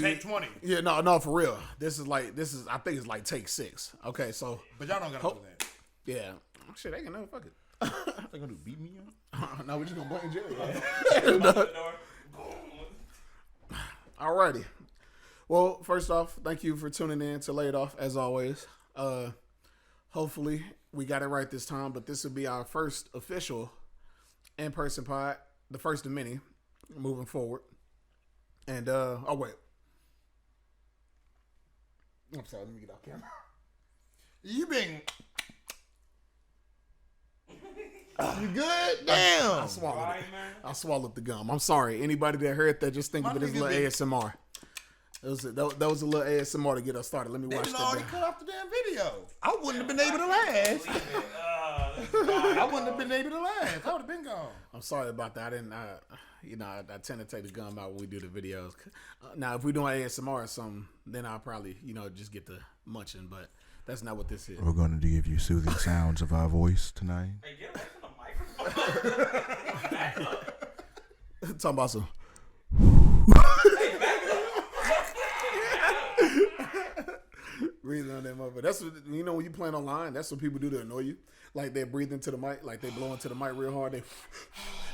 Take 20. Yeah, no, for real. This is. I think it's like take 6. Okay, so. But y'all don't gotta do that. Yeah. Shit, they can never fuck it. They gonna do beat me up? No, we just gonna blame Jerry. Alrighty. Well, first off, thank you for tuning in to Lay It Off as always. Hopefully we got it right this time, but this will be our first official in-person pod, the first of many moving forward. And oh wait. I'm sorry, let me get off camera. You been You good? Damn. I swallowed it. I swallowed the gum. I'm sorry. Anybody that heard that, just think of it as a little ASMR. That was a little ASMR to get us started. Let me watch that. They already cut off the damn video. I wouldn't have been able to last. I wouldn't have been able to last. I would have been gone. I'm sorry about that. I didn't. I tend to take the gum out when we do the videos. Now, if we're doing ASMR or something, then I'll probably, just get the munching. But that's not what this is. We're going to give you soothing sounds of our voice tonight. Hey, get away from the microphone. Talking about some. Breathing on that motherfucker. That's what, when you playing online, that's what people do to annoy you. Like they breathe into the mic, like they blow into the mic real hard. They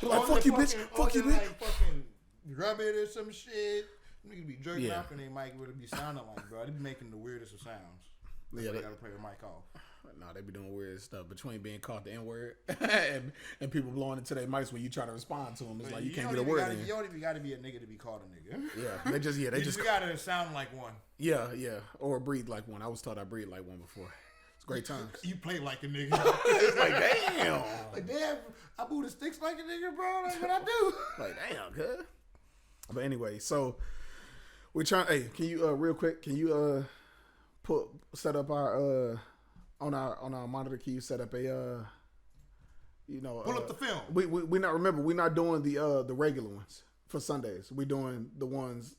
like fuck you, bitch. Fuck you, bitch. Like fucking rub it or some shit. Niggas be jerking off and they mic would be sounding like, bro. They be making the weirdest of sounds. They gotta play the mic off. No, they be doing weird stuff between being called the N-word and people blowing into their mics when you try to respond to them. It's like you can't get a word in. You don't even got to be a nigga to be called a nigga. Yeah, they just gotta sound like one. Yeah, or breathe like one. I was taught I breathe like one before. It's great times. You play like a nigga. It's like damn. Like damn, I move the sticks like a nigga, bro. That's what I do. Like damn, cuz. But anyway, so we're trying. Hey, can you real quick? Can you set up our on our monitor? Can you set up a pull up the film? We're not doing the regular ones for Sundays. We're doing the ones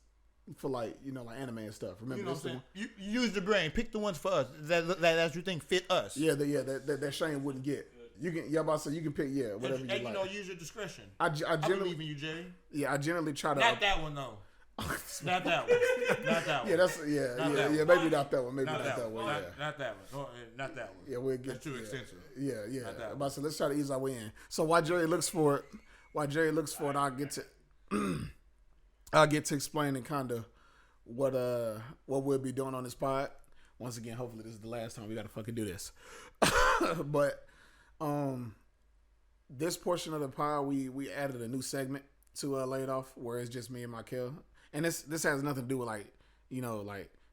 for like anime and stuff. Remember what I'm saying? You use the brain. Pick the ones for us that you think fit us. Yeah, that Shane wouldn't get. You can, about to say you can pick, whatever you like. Use your discretion. I believe in you, Jerry. Yeah, I generally try to. Not that one though. Not that one. Not that one. Yeah, maybe not that one. Maybe not that one. Yeah. Not that one. Not that one. Yeah, we'll get. That's too extensive. Yeah. About to say, let's try to ease our way in. So while Jerry looks for it, I'll get to explaining kind of what we'll be doing on this pod. Once again, hopefully this is the last time we got to fucking do this. But this portion of the pod, we added a new segment to Lay It Off, where it's just me and Michael. And this has nothing to do with like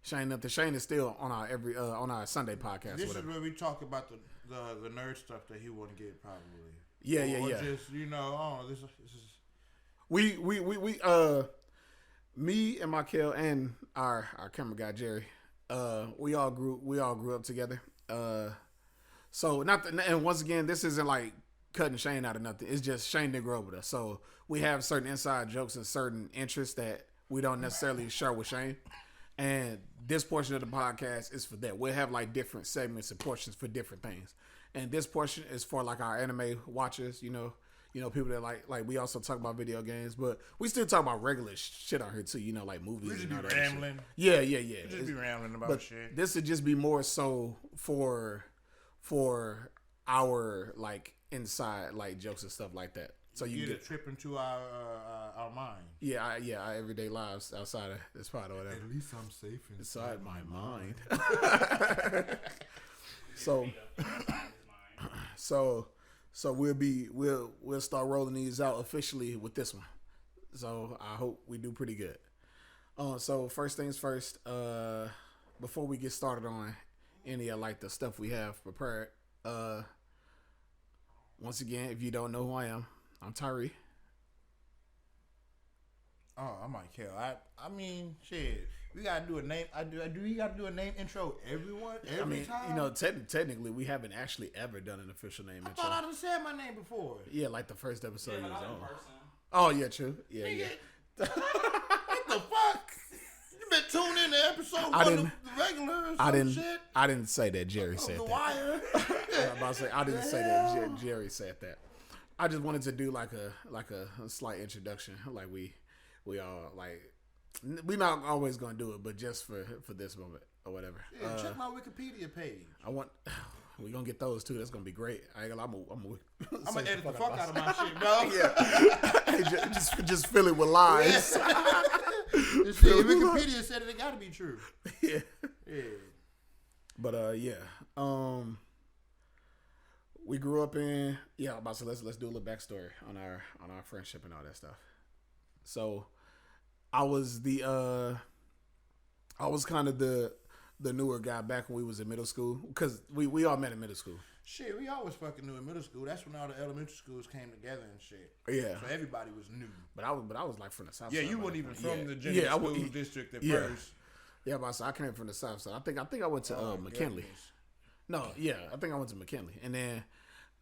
Shane. Nothing. Shane is still on our on our Sunday podcast. This is where we talk about the nerd stuff that he wouldn't get probably. Yeah. Just this is. We me and Michael and our camera guy Jerry, we all grew up together. So and once again, this isn't like cutting Shane out of nothing. It's just Shane didn't grow up with us, so we have certain inside jokes and certain interests that we don't necessarily share with Shane. And this portion of the podcast is for that. We'll have like different segments and portions for different things. And this portion is for like our anime watchers, people that like we also talk about video games, but we still talk about regular shit on here too, like movies. We just and be rambling. Yeah. We just be rambling about shit. This would just be more so for our like inside like jokes and stuff like that. So you get a trip into our mind. Yeah, our everyday lives outside of this pod or whatever. At least I'm safe inside my mind. So we'll start rolling these out officially with this one. So I hope we do pretty good. So first things first, before we get started on any of like the stuff we have prepared, once again, if you don't know who I am, I'm Tyree. Oh, I'm Michael. I mean, shit. We gotta do a name. Do we gotta do a name intro? Every time. Technically, we haven't actually ever done an official name intro. I thought I done said my name before. Yeah, like the first episode you was on. Person. Oh yeah, true. Yeah. What the fuck? You been tuned in to episode one of the regular or some shit? I didn't say that. Jerry said the that. Wire. I'm about to say I didn't say that. Jerry said that. I just wanted to do like a slight introduction, like we all like we not always gonna do it, but just for this moment or whatever. Yeah, check my Wikipedia page. We gonna get those too. That's gonna be great. I ain't gonna. I'm gonna edit the fuck out of my shit, bro. Yeah, just fill it with lies. Wikipedia said it gotta be true. Yeah. But yeah. We grew up in about to let's do a little backstory on our friendship and all that stuff. So I was kind of the newer guy back when we was in middle school because we all met in middle school. Shit, we always fucking knew in middle school. That's when all the elementary schools came together and shit. Yeah. So everybody was new. But I was like from the south side. Yeah, you weren't even from the junior school district at first. Yeah, but I came from the south side. I think I went to McKinley. Goodness. No, yeah, I think I went to McKinley, and then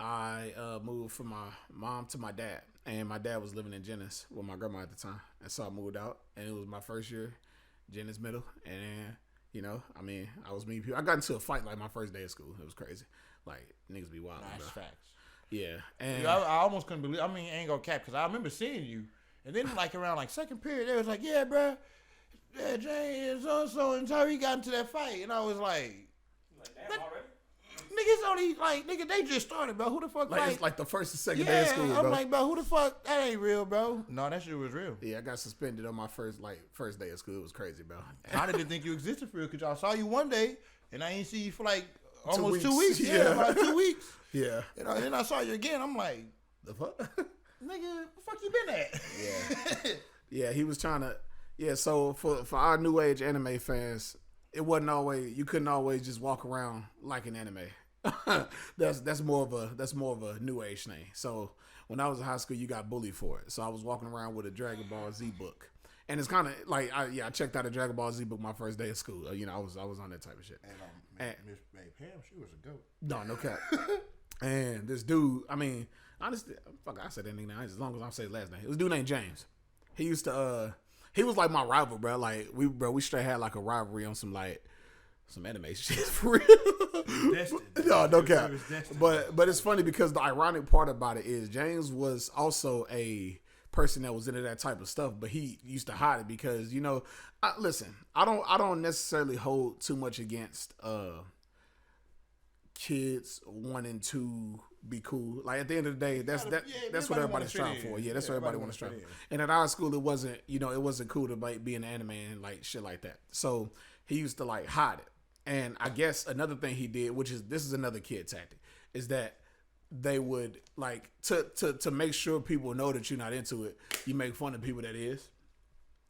I moved from my mom to my dad, and my dad was living in Jennings with my grandma at the time, and so I moved out, and it was my first year, Jennings Middle, and I was meeting people. I got into a fight like my first day of school. It was crazy. Like niggas be wild. Nice facts. Yeah, and I almost couldn't believe. I mean, I ain't gonna cap because I remember seeing you, and then like around like second period, they was like, "Yeah, bro, yeah, Jay and so and Tyree got into that fight," and I was like damn, already? Niggas only like they just started, bro. Who the fuck like it's like the first and second day of school, bro. I'm like, bro, who the fuck? That ain't real, bro. No, that shit was real. Yeah, I got suspended on my first day of school. It was crazy, bro. I didn't think you existed for real because y'all saw you one day and I ain't see you for like almost 2 weeks. Yeah, about 2 weeks. Yeah. And then I saw you again. I'm like, the fuck? Nigga, the fuck you been at? Yeah. Yeah, he was trying to. Yeah, so for our new age anime fans, it wasn't always, you couldn't always just walk around like an anime. that's more of a new age thing. So when I was in high school, you got bullied for it. So I was walking around with a Dragon Ball Z book, and it's kind of like I checked out a Dragon Ball Z book my first day of school. I was on that type of shit. And Miss Pam, she was a goat. No cap. And this dude, I mean, honestly, fuck, I said that nigga as long as I say his last name. It was a dude named James. He used to he was like my rival, bro. Like we straight had like a rivalry on some anime shit for real. Destined. No cap. But it's funny because the ironic part about it is James was also a person that was into that type of stuff, but he used to hide it because listen, I don't necessarily hold too much against kids wanting to be cool. Like at the end of the day, that's what everybody's striving for. Yeah, that's what everybody wants to strive for. And at our school, it wasn't cool to like be an anime and like shit like that. So he used to like hide it. And I guess another thing he did, this is another kid tactic, is that they would like to make sure people know that you're not into it. You make fun of people that is.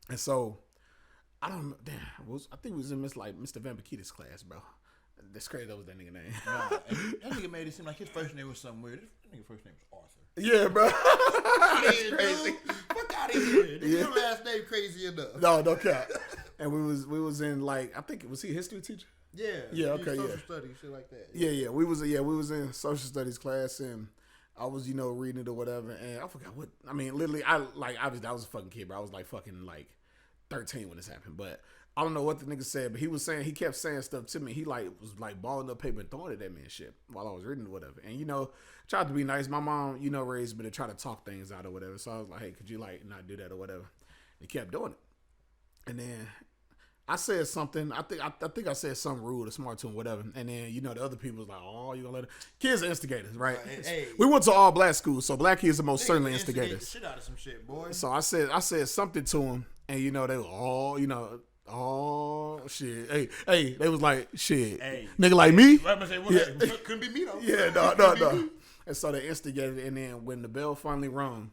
And so I don't know. Damn, I think it was in Mr. Vampikitis class, bro. That's crazy. That was that nigga name. Nah, that nigga made it seem like his first name was something weird. That nigga first name was Arthur. Yeah, bro. That's crazy. Dude, fuck out of here. Your last name crazy enough. No cap. And we was in like, I think, was he a history teacher? Yeah. Yeah. Okay. Social studies, shit like that. Yeah. We was in social studies class, and I was reading it or whatever, and I forgot what. I mean, literally, I was a fucking kid, bro. I was like fucking like 13 when this happened, but I don't know what the nigga said, but he kept saying stuff to me. He like was like balling up paper and throwing it at me and shit while I was reading or whatever. And tried to be nice. My mom, raised me to try to talk things out or whatever. So I was like, hey, could you like not do that or whatever? And he kept doing it. And then I said something. I think I said something rude or smart to him, whatever. And then the other people was like, "Oh, you gonna let it?" Kids are instigators, right? Hey, we went to all black schools, so black kids are most certainly instigators. Shit out of some shit, boy. So I said something to him, and they were oh shit. Hey, they was like, shit. Hey, nigga like me? I'm gonna say, couldn't be me though. Yeah, no. And so they instigated, and then when the bell finally rung,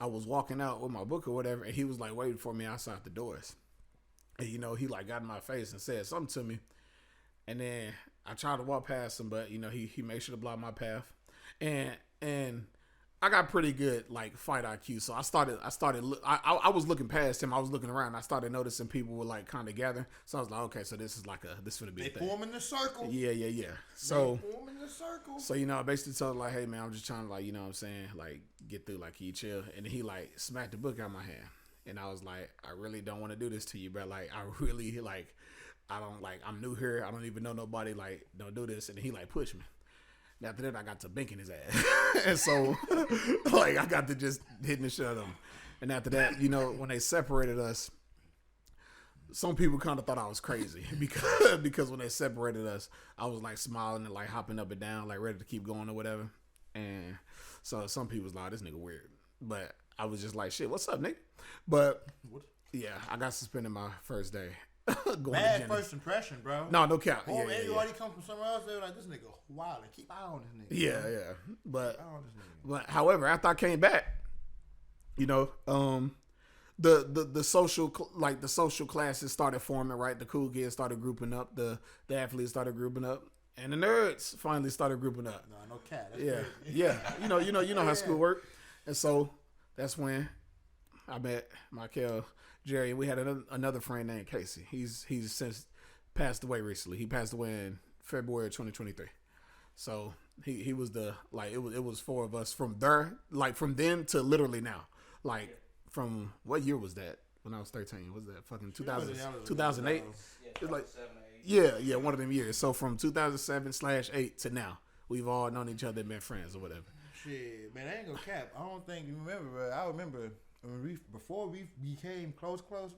I was walking out with my book or whatever, and he was like waiting for me outside the doors. And he like got in my face and said something to me. And then I tried to walk past him, but he made sure to block my path. And I got pretty good like fight IQ, so I was looking past him. I was looking around. I started noticing people were like kind of gathering. So I was like, okay, so this is gonna be a thing. They form in the circle. Yeah. So they form in the circle. So I basically told him like, hey man, I'm just trying to like, what I'm saying, like get through, like, can you chill? And he like smacked the book out of my hand, and I was like, I really don't want to do this to you, bro. Like I really like, I don't like, I'm new here. I don't even know nobody. Like, don't do this. And he like pushed me. And after that, I got to binking his ass. And so, like, I got to just hitting the shit out of him. And after that, when they separated us, some people kind of thought I was crazy because when they separated us, I was like smiling and like hopping up and down, like ready to keep going or whatever. And so some people was like, "This nigga weird," but I was just like, "Shit, what's up, nigga?" But yeah, I got suspended my first day. Bad first impression, bro. No cap. Oh, Yeah, everybody come from somewhere else. They were like, "This nigga wild and keep eye on this nigga." Yeah. But Eye on this nigga. But however, after I came back, you know, the social the social classes started forming. Right, the cool kids started grouping up. The athletes started grouping up, and the nerds finally started grouping up. No cat. That's Yeah, crazy. yeah. You know how school worked, and so that's when I met Michael, Jerry, and we had another friend named Casey. He's since passed away recently. He passed away in February of 2023. So he was the it was four of us from there, like from then to literally now. Like from what year was that? When I was 13, was that fucking 2008? It was like yeah, one of them years. So from 2007/8 to now, we've all known each other and been friends or whatever. Shit, man, I ain't gonna cap. I don't think you remember, bro. I remember when before we became close, bro.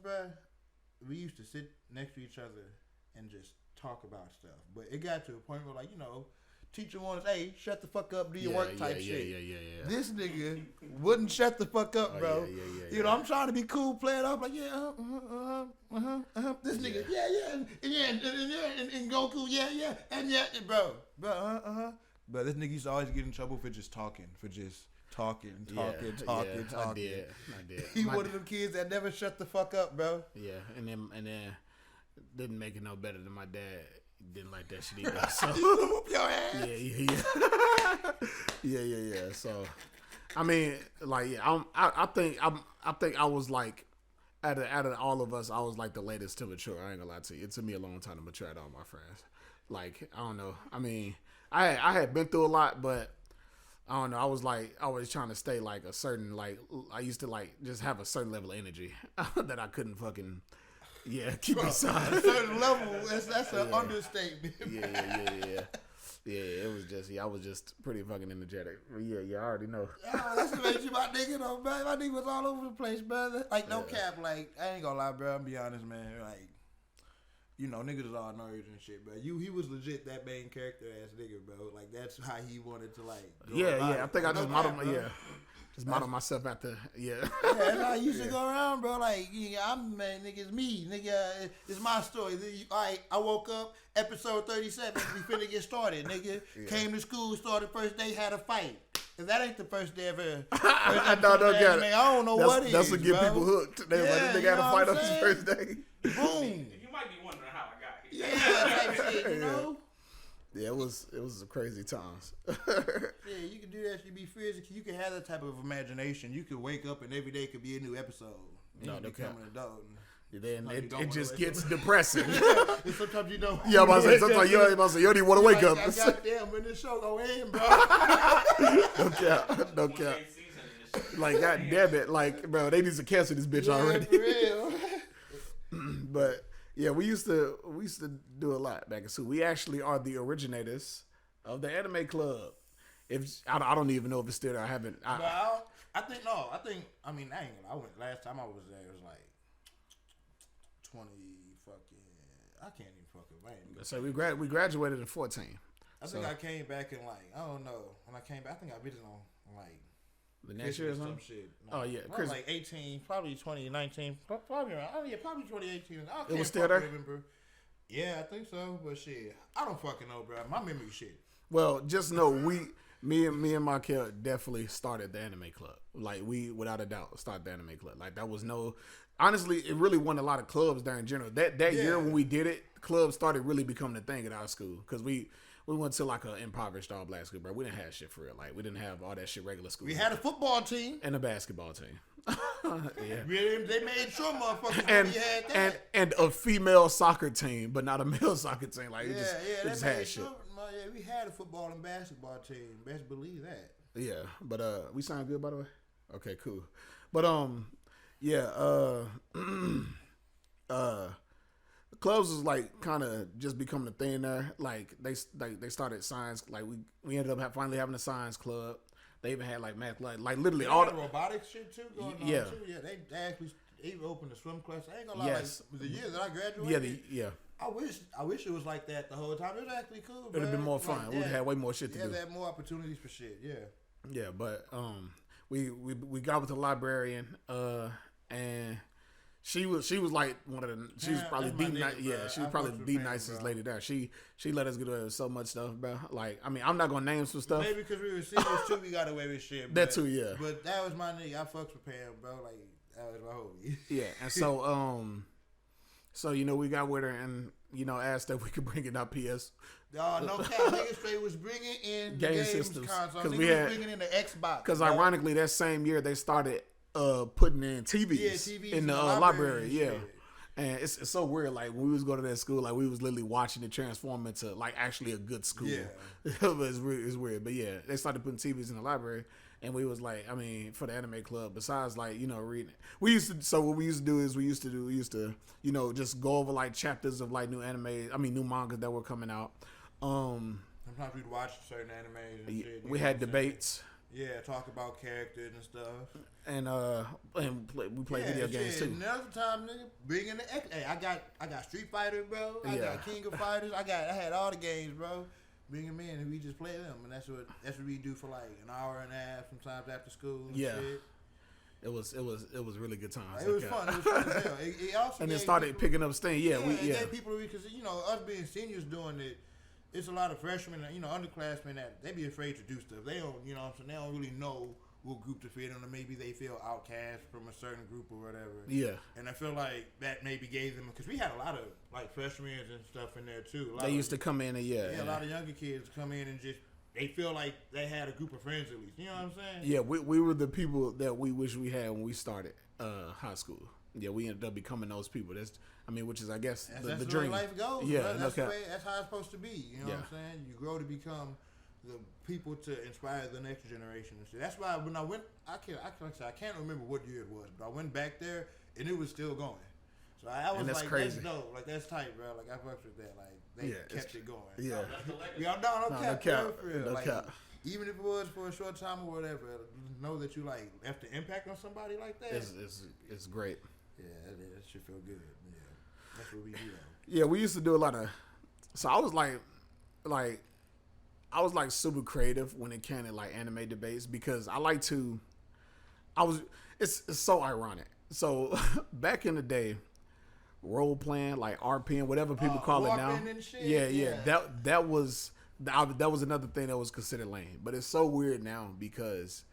We used to sit next to each other and just talk about stuff. But it got to a point where, like, you know, teacher wanted, hey, shut the fuck up, do your work type shit. Yeah. This nigga wouldn't shut the fuck up, bro. Yeah. You know, I'm trying to be cool, play it off like, yeah, This nigga, and Goku, and bro, But this nigga used to always get in trouble for just talking, talking. I did. He one of them kids that never shut the fuck up, bro. Yeah, and then didn't make it no better than my dad. Didn't like that shit either. So whoop your ass. Yeah. So, I mean, like, yeah, I think I was like, out of all of us, I was like the latest to mature. I ain't gonna lie to you. It took me a long time to mature out of all my friends. Like, I don't know. I mean, I had been through a lot, but I don't know. I was like always trying to stay like a certain, like, I used to like just have a certain level of energy that I couldn't fucking. Yeah, keep aside. A certain level, that's an understatement. Yeah, it was just, I was just pretty fucking energetic. Yeah, I already know. That's what makes you my nigga, though, man. My nigga was all over the place, brother. Like, no cap, like, I ain't gonna lie, bro. I'm be honest, man. Like, you know, niggas is all nerds and shit, bro. He was legit that main character ass nigga, bro. Like, that's how he wanted to, like, yeah. I think I just modeled Just model myself after, Yeah, that's how I used to go around, bro. Like, man, nigga, it's me. Nigga, it's my story. I woke up, episode 37, we finna get started, nigga. Yeah. Came to school, started first day, had a fight. If that ain't the first day ever. I don't get it. I don't know what it is, that's what get people hooked. They like, this nigga had a fight on his first day. Boom. You might be wondering how I got here. Yeah, type shit, you know? Yeah, it was crazy times. Yeah, you can do that. You be fears. You can have that type of imagination. You could wake up and every day could be a new episode. No, you become an adult. Then it just gets depressing. And sometimes you don't. Yeah, I'm about to say, sometimes you don't even want to wake up. Goddamn, when this show go in, bro. No cap. Like, goddamn it. Like, bro, they need to cancel this bitch already. For real. But yeah, we used to do a lot back in school. We actually are the originators of the anime club. If I don't even know if it's still there. I haven't. I think I mean, I ain't gonna. I went last time I was there. It was like 20 fucking. I can't even fucking wait. So we graduated in 14. I think I came back in like, I don't know. When I came back, I think I visited on like the next year or some shit. No, oh yeah, Chris, like 18, probably 2019, probably around. Oh yeah, probably 2018. It was still there. Remember. Yeah, I think so. But shit, I don't fucking know, bro. My memory shit. Well, just know me and Michael definitely started the anime club. Like, we, without a doubt, started the anime club. Like, that was honestly, it really wasn't a lot of clubs there in general. That year when we did it, clubs started really becoming a thing at our school. Because we went to like an impoverished all black school, bro. We didn't have shit for real. Like, we didn't have all that shit regular school. We had a football team. And a basketball team. Yeah. They made sure motherfuckers had that. And a female soccer team, but not a male soccer team. Like, it just had shit. Yeah, we had a football and basketball team. Best believe that. Yeah, but we sound good, by the way. Okay, cool. But clubs was like kind of just becoming a thing there. Like they started science. Like we ended up finally having a science club. They even had like math, like literally they all the robotics shit too going on too. Yeah, they actually they opened the swim class. I ain't gonna lie, Yes. like the year that I graduated. Yeah. I wish it was like that the whole time. It was actually cool. It'd have been more fun. We'd have had way more shit to do. Yeah, they had more opportunities for shit. Yeah. Yeah, but we got with the librarian, and she was like one of the. She was probably she was probably the nicest lady there. She let us get away with so much stuff, bro. Like, I mean, I'm not gonna name some stuff. Maybe because we were seniors too, we got away with shit. That too, yeah. But that was my nigga. I fucks with Pam, bro. Like that was my homie. Yeah, and so we got with her and asked that we could bring in our PS. No cap. Niggas straight was bringing in game games systems because we had bringing in the Xbox. Because ironically, that same year they started putting in TVs in the library. Yeah. And it's so weird. Like when we was going to that school, like we was literally watching it transform into like actually a good school. Yeah, it's weird. But yeah, they started putting TVs in the library, and we was like, I mean, for the anime club. Besides like reading, we used to. So what we used to do is we used to just go over like chapters of like new mangas that were coming out. Sometimes we'd watch certain animes and shit. We had debates. Yeah, talk about characters and stuff. And we play video games too. Another time, nigga, bring in the hey, I got Street Fighter, bro. I got King of Fighters. I had all the games, bro. Bring them in and we just play them, and that's what we do for like an hour and a half, sometimes after school. And shit. It was really good times. It was fun. It was fun as hell. It also and then started picking up steam. Yeah, it gave people because us being seniors doing it. It's a lot of freshmen, underclassmen that they be afraid to do stuff. They don't, what I'm saying, they don't really know what group to fit in, or maybe they feel outcast from a certain group or whatever. Yeah. And I feel like that maybe gave them, because we had a lot of like freshmen and stuff in there too. They used to come in and a lot of younger kids come in and just they feel like they had a group of friends at least. You know what I'm saying? Yeah, we were the people that we wish we had when we started high school. Yeah, we ended up becoming those people. Which is, I guess, that's the dream. Way life goes. Yeah, that's how it's supposed to be. You know what I'm saying? You grow to become the people to inspire the next generation and shit. That's why when I went, I can't remember what year it was, but I went back there and it was still going. So I was like, crazy. That's dope. Like that's tight, bro. Like I fucked with that. Like they kept it going. Yeah. No cap. No cap. Even if it was for a short time or whatever, know that you like left an impact on somebody like that. It's great. Yeah, that should feel good. Yeah, that's what we do. Yeah, we used to do a lot of. So I was like super creative when it came to like anime debates because I like to. It's so ironic. So back in the day, role playing like RPing, whatever people call it now. Yeah. That was another thing that was considered lame. But it's so weird now because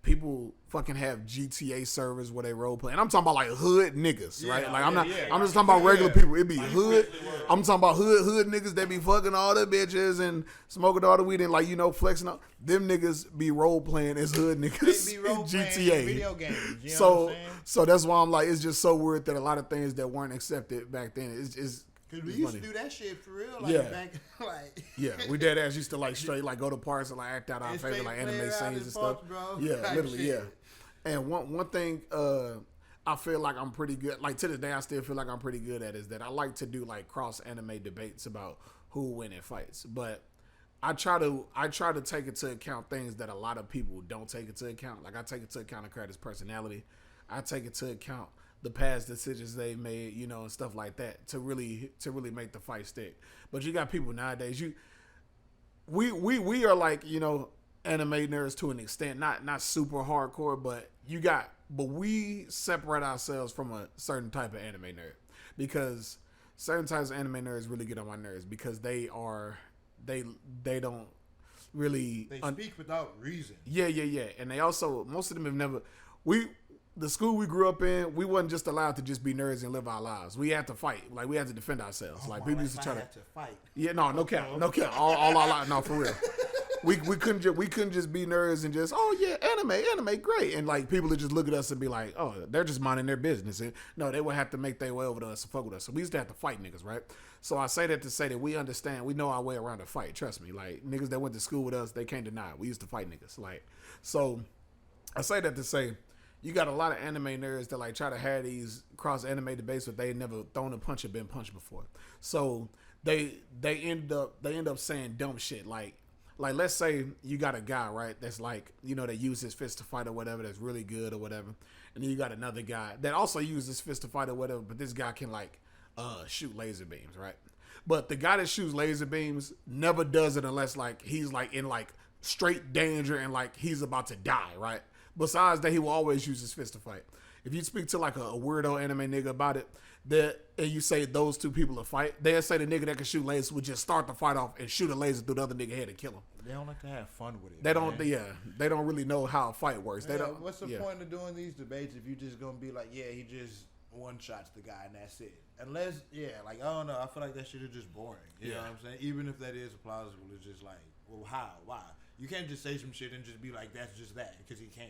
people fucking have GTA servers where they role play, and I'm talking about like hood niggas, right? Like I'm just talking about regular people. It be hood. I'm talking about hood niggas that be fucking all the bitches and smoking all the weed and like flexing up. Them niggas be role playing as hood niggas they be role in GTA video games. You know so what I'm saying? So that's why I'm like, it's just so weird that a lot of things that weren't accepted back then is. Cause we used to do that shit for real, like back, like we dead ass used to like straight like go to parks and like act out our favorite like anime scenes and stuff. Bro. Yeah, literally, yeah. And one thing I feel like I'm pretty good. Like to this day, I still feel like I'm pretty good at is that I like to do like cross anime debates about who will win in fights, but I try to take into account things that a lot of people don't take into account. Like I take into account a character's personality. I take into account the past decisions they made, and stuff like that to really make the fight stick. But you got people nowadays. We are like anime nerds to an extent, not super hardcore, but we separate ourselves from a certain type of anime nerd because certain types of anime nerds really get on my nerves because they don't really speak without reason. Yeah, and they also most of them have never the school we grew up in, we wasn't just allowed to just be nerds and live our lives. We had to fight. Like we had to defend ourselves. Like people used to try to fight. Yeah, no cap. All our lives, no, for real. We couldn't just be nerds and just anime great, and like people would just look at us and be like, oh, they're just minding their business. And no, they would have to make their way over to us and fuck with us. So we used to have to fight niggas, right? So I say that to say that we understand, we know our way around a fight. Trust me, like niggas that went to school with us, they can't deny it. We used to fight niggas, like so. I say that to say. You got a lot of anime nerds that like try to have these cross anime debates, but they never thrown a punch or been punched before. So they end up saying dumb shit like let's say you got a guy right that's like they use his fist to fight or whatever that's really good or whatever, And then you got another guy that also uses fist to fight or whatever, but this guy can like shoot laser beams, right? But the guy that shoots laser beams never does it unless like he's like in like straight danger and like he's about to die, right? Besides that, he will always use his fist to fight. If you speak to like a weirdo anime nigga about it, and you say those two people will fight, they'll say the nigga that can shoot lasers would just start the fight off and shoot a laser through the other nigga head and kill him. They don't like to have fun with it. They don't. They don't really know how a fight works. They don't. What's the point of doing these debates if you just gonna be like, yeah, he just one shots the guy and that's it? Unless, like I don't know. I feel like that shit is just boring. You know what I'm saying? Even if that is plausible, it's just like, well, how? Why? You can't just say some shit and just be like, that's just that, because he can't.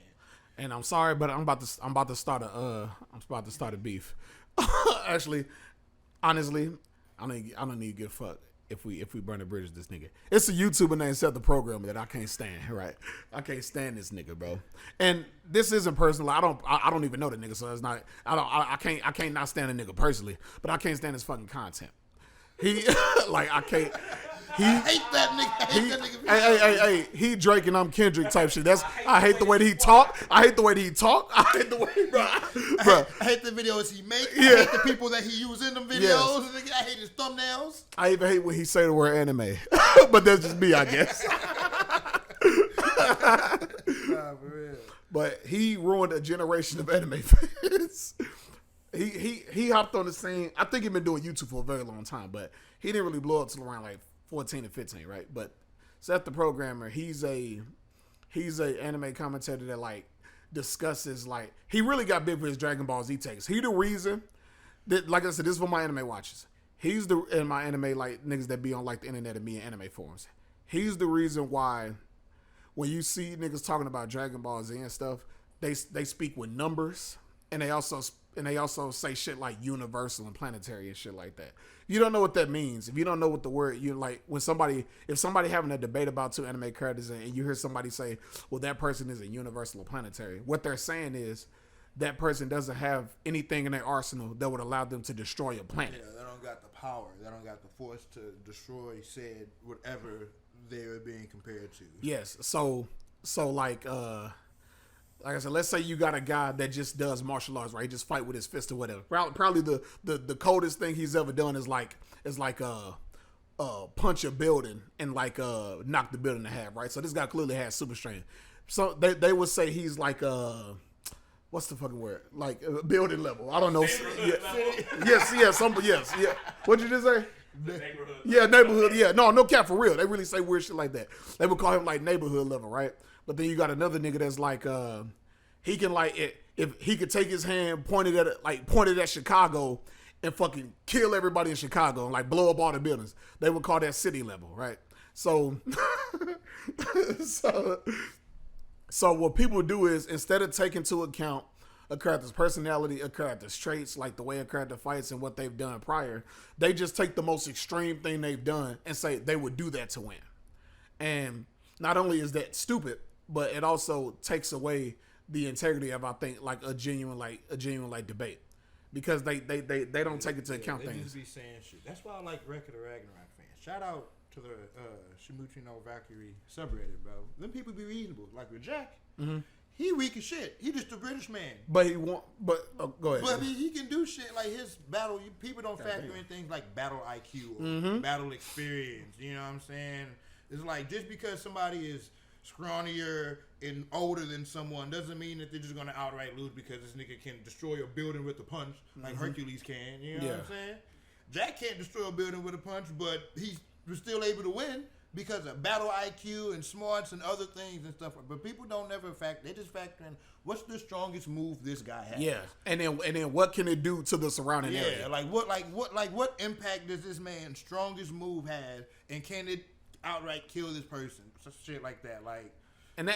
And I'm sorry, but I'm about to start a beef. Actually, honestly, I don't need to give a fuck if we burn the bridge with this nigga. It's a YouTuber named Seth the Programmer that I can't stand. Right? I can't stand this nigga, bro. And this isn't personal. I don't even know the nigga, so it's not. I can't not stand the nigga personally, but I can't stand his fucking content. He like I can't. I hate that nigga. Hey, he Drake and I'm Kendrick type shit. I hate the way that he talk. I hate the way, bro. I hate the videos he make. I hate the people that he use in them videos. Yes. I hate his thumbnails. I even hate when he say the word anime. But that's just me, I guess. Nah, for real. But he ruined a generation of anime fans. He hopped on the scene. I think he's been doing YouTube for a very long time, but he didn't really blow up till around like 14 and 15, right? But Seth the Programmer, he's a anime commentator that like discusses like he really got big for his Dragon Ball Z takes. He the reason that, like I said, this is for my anime watchers. He's in my anime like niggas that be on like the internet and me and anime forums. He's the reason why when you see niggas talking about Dragon Ball Z and stuff, they speak with numbers and they also say shit like universal and planetary and shit like that. You don't know what that means. If you don't know what the word, you like if somebody having a debate about two anime characters and you hear somebody say, well, that person is a universal or planetary, what they're saying is that person doesn't have anything in their arsenal that would allow them to destroy a planet. Yeah, they don't got the power. They don't got the force to destroy said whatever they're being compared to. Yes. So like I said, let's say you got a guy that just does martial arts, right? He just fight with his fist or whatever. Probably the coldest thing he's ever done is like punch a building and like knock the building in half, right? So this guy clearly has super strength. So they would say he's like what's the fucking word? Like building level. I don't know. Yes. What'd you just say? Neighborhood. Yeah, neighborhood. Yeah, no cap for real. They really say weird shit like that. They would call him like neighborhood level, right? But then you got another nigga that's like, he can like if he could take his hand pointed at Chicago and fucking kill everybody in Chicago and like blow up all the buildings. They would call that city level, right? So, so what people do is instead of taking into account a character's personality, a character's traits, like the way a character fights and what they've done prior, they just take the most extreme thing they've done and say they would do that to win. And not only is that stupid, but it also takes away the integrity of, I think, like a genuine debate, because they don't take into account they things. Just be saying shit. That's why I like Record of Ragnarok fans. Shout out to the Shimichi no Valkyrie subreddit, bro. Them people be reasonable. Like with Jack, he weak as shit. He just a British man. But he won't. But go ahead. But I mean, he can do shit like his battle. People don't factor in things like battle IQ or battle experience. You know what I'm saying? It's like just because somebody is scrawnier and older than someone doesn't mean that they're just gonna outright lose because this nigga can destroy a building with a punch like Hercules can. You know what I'm saying? Jack can't destroy a building with a punch, but he was still able to win because of battle IQ and smarts and other things and stuff. But people don't never they just factor in what's the strongest move this guy has. Yeah, and then what can it do to the surrounding area? Yeah, what impact does this man's strongest move have, and can it outright kill this person? Such shit like that, like. And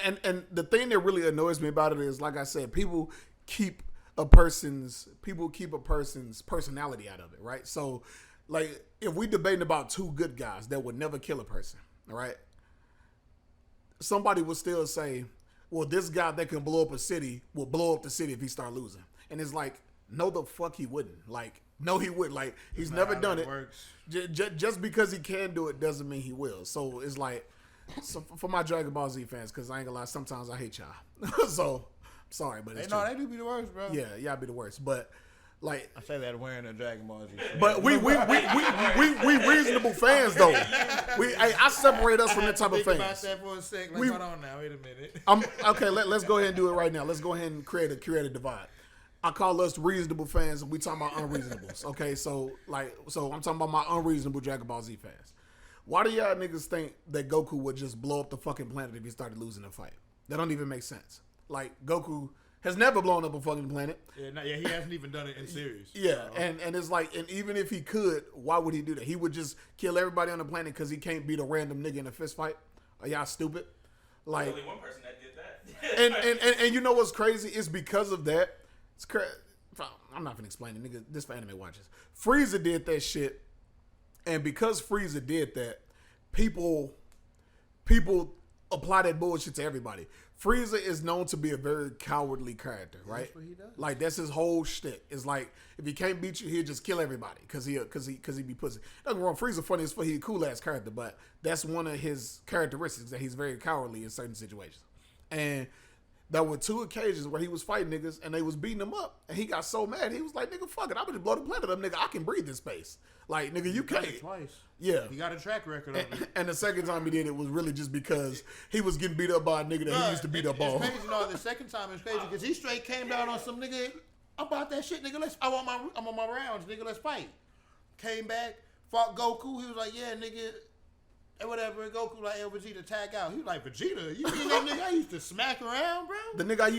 the thing that really annoys me about it is, like I said, people keep a person's personality out of it, right? So, like, if we debating about two good guys that would never kill a person, all right? Somebody would still say, well, this guy that can blow up a city will blow up the city if he start losing. And it's like, no, the fuck he wouldn't. Like, no, he wouldn't. Like, he's never done it. Just because he can do it doesn't mean he will. So it's like, so for my Dragon Ball Z fans, because I ain't gonna lie, sometimes I hate y'all. So Sorry, but it's No, true. they do be the worst, bro. Yeah, y'all be the worst. But like, I say that wearing a Dragon Ball Z. but we reasonable fans though. I separate us from that type of Think about fans. that for a second. We- Hold on now, wait a minute. Okay. Let's go ahead and do it right now. Let's go ahead and create a divide. I call us reasonable fans, and we talking about unreasonables. Okay, so I'm talking about my unreasonable Dragon Ball Z fans. Why do y'all niggas think that Goku would just blow up the fucking planet if he started losing a fight? That don't even make sense. Like Goku has never blown up a fucking planet. Yeah, he hasn't even done it in series. Yeah, and it's like, and even if he could, why would he do that? He would just kill everybody on the planet because he can't beat a random nigga in a fist fight. Are y'all stupid? Like, Only one person that did that. and you know what's crazy? It's because of that. It's I'm not gonna explain it, nigga. This for anime watchers. Frieza did that shit, and because Frieza did that, people apply that bullshit to everybody. Frieza is known to be a very cowardly character, right? That's what he does. Like that's his whole shtick. It's like if he can't beat you, he'll just kill everybody because he be pussy. Don't get me wrong, Frieza funny as fuck. He a cool ass character, but that's one of his characteristics that he's very cowardly in certain situations. And there were 2 occasions where he was fighting niggas and they was beating him up, and he got so mad he was like, "Nigga, fuck it, I'm gonna blow the planet up, nigga. I can breathe in space. Like, nigga, you Done can't." it twice. Yeah. He got a track record of it. And the second time he did it was really just because he was getting beat up by a nigga that he used to beat up on. It's crazy. No, the second time it's crazy because he straight came down on some nigga. I'm about that shit, nigga. I'm on my rounds, nigga. Let's fight. Came back, fought Goku. He was like, yeah, nigga. And whatever, Goku like, hey, Vegeta, tag out. He was like, Vegeta, you mean that nigga I used to smack around, bro? The nigga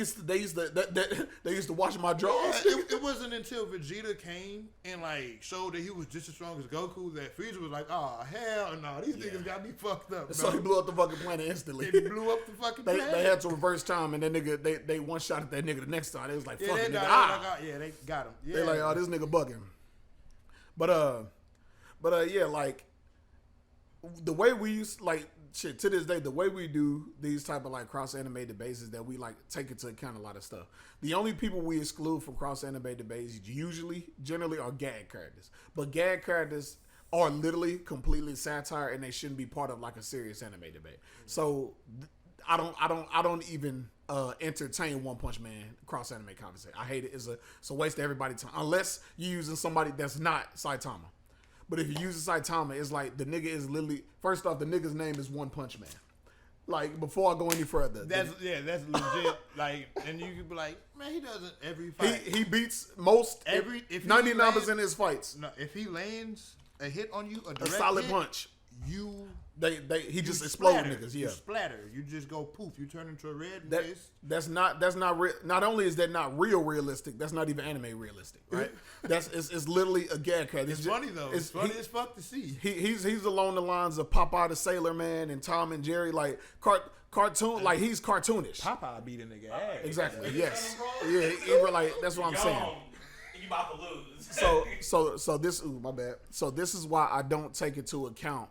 they used to wash my drawers. Yeah, it wasn't until Vegeta came and like showed that he was just as strong as Goku that Frieza was like, oh hell no, these niggas got me fucked up. So he blew up the fucking planet instantly. He blew up the fucking planet. They had to reverse time, and that nigga they one shot at that nigga the next time. They was like, fuck they nigga. they got him. Yeah. They like, oh, this nigga bugging. But yeah, like the way we used, like, shit, to this day, the way we do these type of like cross anime debates is that we like take into account a lot of stuff. The only people we exclude from cross anime debates generally are gag characters. But gag characters are literally completely satire, and they shouldn't be part of like a serious anime debate. So I don't even entertain One Punch Man cross anime conversation. I hate it. It's a waste of everybody's time unless you're using somebody that's not Saitama. But if you use Saitama, it's like the nigga is literally, first off, the nigga's name is One Punch Man. Like, before I go any further. That's legit. Like, and you could be like, man, he doesn't every fight. He beats most, if 99% of his fights. No, if he lands a hit on you, a solid hit, punch. He just explode niggas. Yeah, you splatter. You just go poof. You turn into a red mist. That's not not only is that not realistic, that's not even anime realistic, right? It's literally a gag character. It's funny though. It's funny as fuck to see. He's along the lines of Popeye the Sailor Man and Tom and Jerry, like cartoon, like he's cartoonish. Popeye beat a nigga ass. Exactly. Yes. Yeah. He like that's what I'm saying. You about to lose. So this my bad. So this is why I don't take into account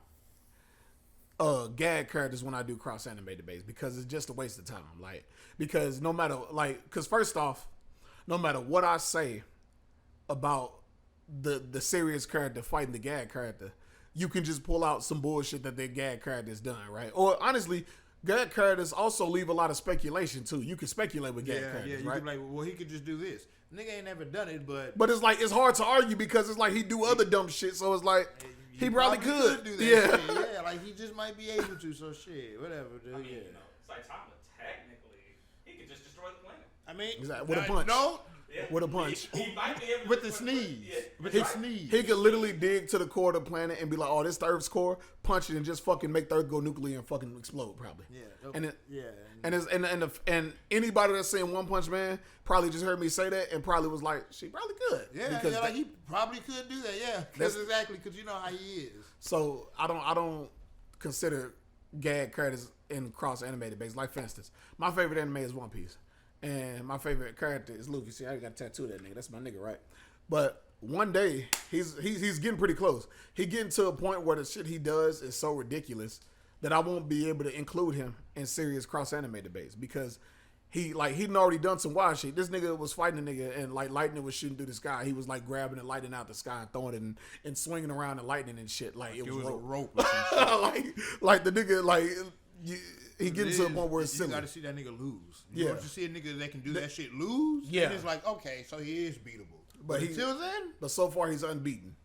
gag characters when I do cross anime debates, because it's just a waste of time. Like, because no matter, like, because first off, no matter what I say about the serious character fighting the gag character, you can just pull out some bullshit that their gag character's done, right? Or honestly, gag characters also leave a lot of speculation too. You can speculate with gag characters, you right? can be like, well, he could just do this. Nigga ain't never done it, but it's like, it's hard to argue because it's like he do other dumb shit, so it's like he probably could do that yeah. shit. Yeah, like he just might be able to. So shit, whatever, dude. I mean, yeah. you know, Saitama technically he could just destroy the planet. I mean, Exactly. With a punch. No, Yeah. With a punch. He might be able to with the destroy sneeze. Yeah. With the sneeze. He could literally dig to the core of the planet and be like, "Oh, this the Earth's core." Punch it and just fucking make the Earth go nuclear and fucking explode, probably. Yeah. And it, yeah. and anybody that's saying One Punch Man probably just heard me say that and probably was like, "She probably could." Yeah, because like he probably could do that. Yeah, that's exactly because you know how he is. So I don't consider gag characters in cross anime debates. Like, for instance, my favorite anime is One Piece, and my favorite character is Luffy. See, I got a tattoo of that nigga. That's my nigga, right? But one day he's getting pretty close. He getting to a point where the shit he does is so ridiculous that I won't be able to include him in serious cross anime debates because he'd already done some wild shit. This nigga was fighting a nigga and like lightning was shooting through the sky. He was like grabbing the lightning out the sky and throwing it and swinging around the lightning and shit. Like it was a rope. rope or some shit. like the nigga, like, he getting to a point where it's you silly. got to see that nigga lose. Yeah. Once you see a nigga that can do that shit lose, Yeah. then it's like, okay, so he is beatable. But until then, but so far he's unbeaten.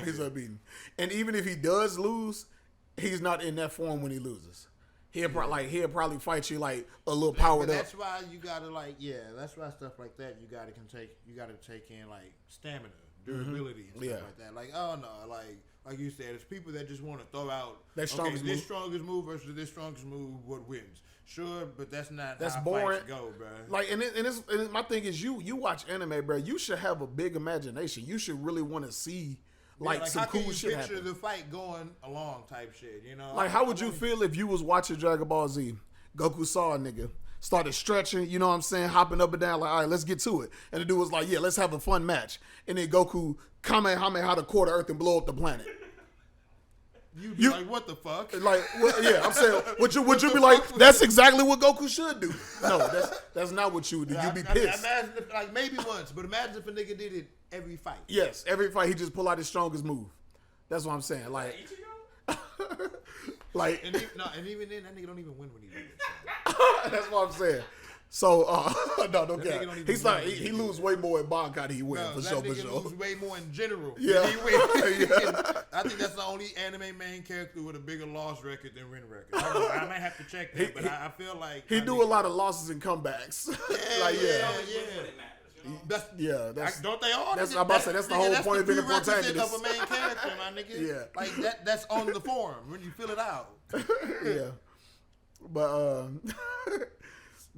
He's unbeaten. And even if he does lose, he's not in that form when he loses. He'll probably fight you like a little powered up. That's why you gotta that's why stuff like that you gotta take in like stamina, durability, and stuff like that. Like, oh no, like you said, it's people that just want to throw out this strongest move versus this strongest move. What wins? Sure, but that's not how boring. Fights go, bro. Like, and my thing is, you watch anime, bro. You should have a big imagination. You should really want to see like some cool shit happen. Picture the fight going along, type shit. You know, like how would you feel if you was watching Dragon Ball Z? Goku saw a nigga, started stretching, you know what I'm saying, hopping up and down, like, all right, let's get to it. And the dude was like, yeah, let's have a fun match. And then Goku Kamehameha the quarter Earth and blow up the planet. You'd be like, what the fuck? Like, well, yeah, I'm saying, would you be like, that's exactly what Goku should do? No, that's not what you would do. You'd be pissed. Imagine if, like, maybe once, but imagine if a nigga did it every fight. Yes, every fight he just pull out his strongest move. That's what I'm saying. Like, like, and even then, that nigga don't even win when he do it. So. That's what I'm saying. So, no, don't get. He's like he lose way more in Bankai than he win for sure. That nigga lose way more in general. Yeah, he win. Yeah. I think that's the only anime main character with a bigger loss record than win record. I might have to check that, but I feel like he do a lot of losses and comebacks. Don't they all? That's I'm about to say. That's the whole point of being a protagonist. Of a main character, my nigga. Yeah, like that. That's on the forum when you fill it out. Yeah, but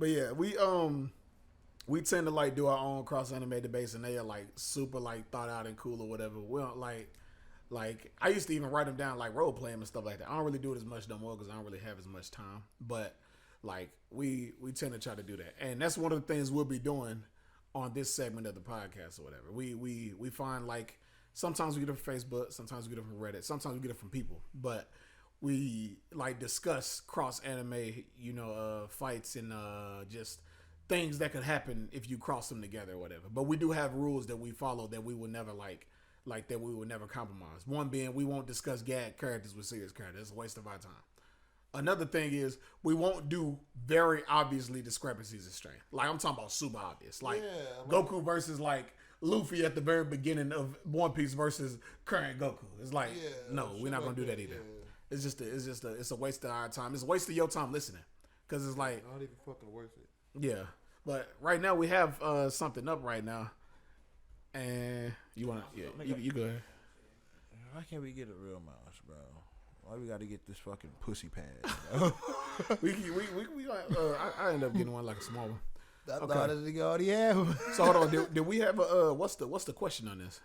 yeah, we tend to like do our own cross anime debates, and they are like super like thought out and cool or whatever. We don't like I used to even write them down like role playing and stuff like that. I don't really do it as much no more because I don't really have as much time. But like we tend to try to do that, and that's one of the things we'll be doing on this segment of the podcast or whatever. We find like sometimes we get it from Facebook, sometimes we get it from Reddit, sometimes we get it from people, but we like discuss cross anime, fights and just things that could happen if you cross them together or whatever. But we do have rules that we follow that we would never like that we would never compromise. One being we won't discuss gag characters with serious characters. It's a waste of our time. Another thing is we won't do very obviously discrepancies in strength. Like I'm talking about super obvious. Like Goku versus like Luffy at the very beginning of One Piece versus current Goku. It's like no, we're not gonna do that either. It's a waste of our time. It's a waste of your time listening. Cause it's like not even fucking worth it. Yeah. But right now we have something up right now. And you wanna you go ahead. Why can't we get a real mouse, bro? Why we gotta get this fucking pussy pad? I end up getting one like a small one. I thought it was already have. So hold on, did we have a what's the question on this?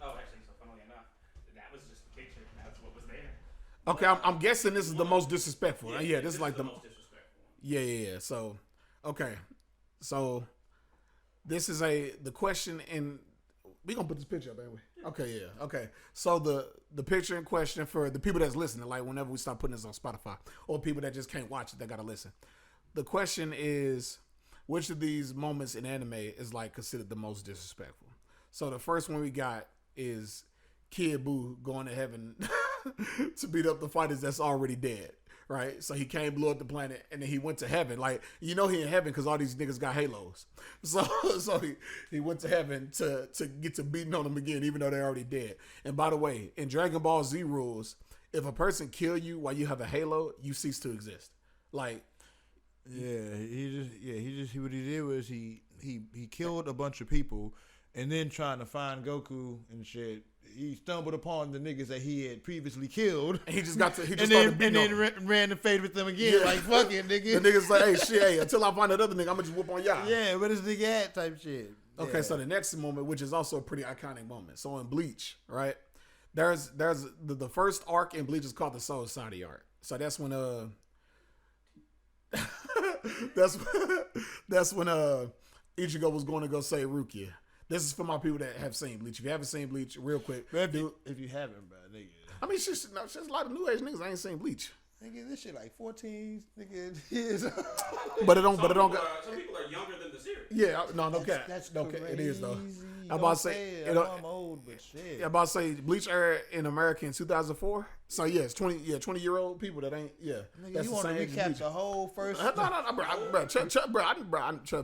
Oh, actually, so funnily enough, that was just the picture. That's what was there. Okay, I'm guessing this is the most disrespectful. Yeah, this is like the most disrespectful. Yeah. So, okay, so this is the question, and we gonna put this picture up, ain't we? Okay, yeah, okay. So the picture in question for the people that's listening, like whenever we start putting this on Spotify, or people that just can't watch it, they gotta listen. The question is, which of these moments in anime is like considered the most disrespectful? So the first one we got is Kid Buu going to heaven to beat up the fighters that's already dead, right? So he came, blew up the planet, and then he went to heaven. Like, he in heaven because all these niggas got halos. So he went to heaven to get to beating on them again, even though they're already dead. And by the way, in Dragon Ball Z rules, if a person kill you while you have a halo, you cease to exist. Like, what he did was he killed a bunch of people, and then trying to find Goku and shit, he stumbled upon the niggas that he had previously killed. And he just ran the fade with them again. Yeah. Like, fuck it, nigga. The niggas like, hey, until I find that other nigga, I'm gonna just whoop on y'all. Yeah, but it's nigga at type shit. Okay, so the next moment, which is also a pretty iconic moment. So in Bleach, right? There's the first arc in Bleach is called the Soul Society arc. So that's when that's when Ichigo was going to go save Rukia. This is for my people that have seen Bleach. If you haven't seen Bleach, real quick. If you haven't, bro, nigga. I mean, it's just a lot of new age niggas I ain't seen Bleach. Nigga, this shit like 14 nigga years. But it don't. Some people are younger than the series. Yeah, no cap. That's No cap. It is though. crazy. I'm about to Don't say. it. It I don't- know I'm old, but shit. I'm about to say Bleach aired in America in 2004. So yeah, it's 20-year-old people that ain't Nigga, that's you the want to same age as recap Bleach. the whole first? No, bro, trust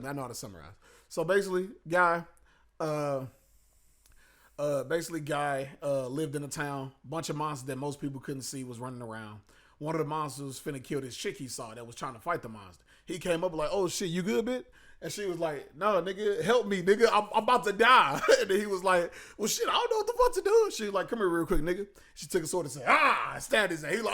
me, I know how to summarize. So basically, guy lived in a town. Bunch of monsters that most people couldn't see was running around. One of the monsters was finna kill this chick he saw that was trying to fight the monster. He came up like, "Oh shit, you good, bitch?" And she was like, "No, nigga, help me, nigga. I'm about to die." And then he was like, "Well, shit, I don't know what the fuck to do." She was like, "Come here real quick, nigga." She took a sword and said, "Ah!" Stabbed his head. He like,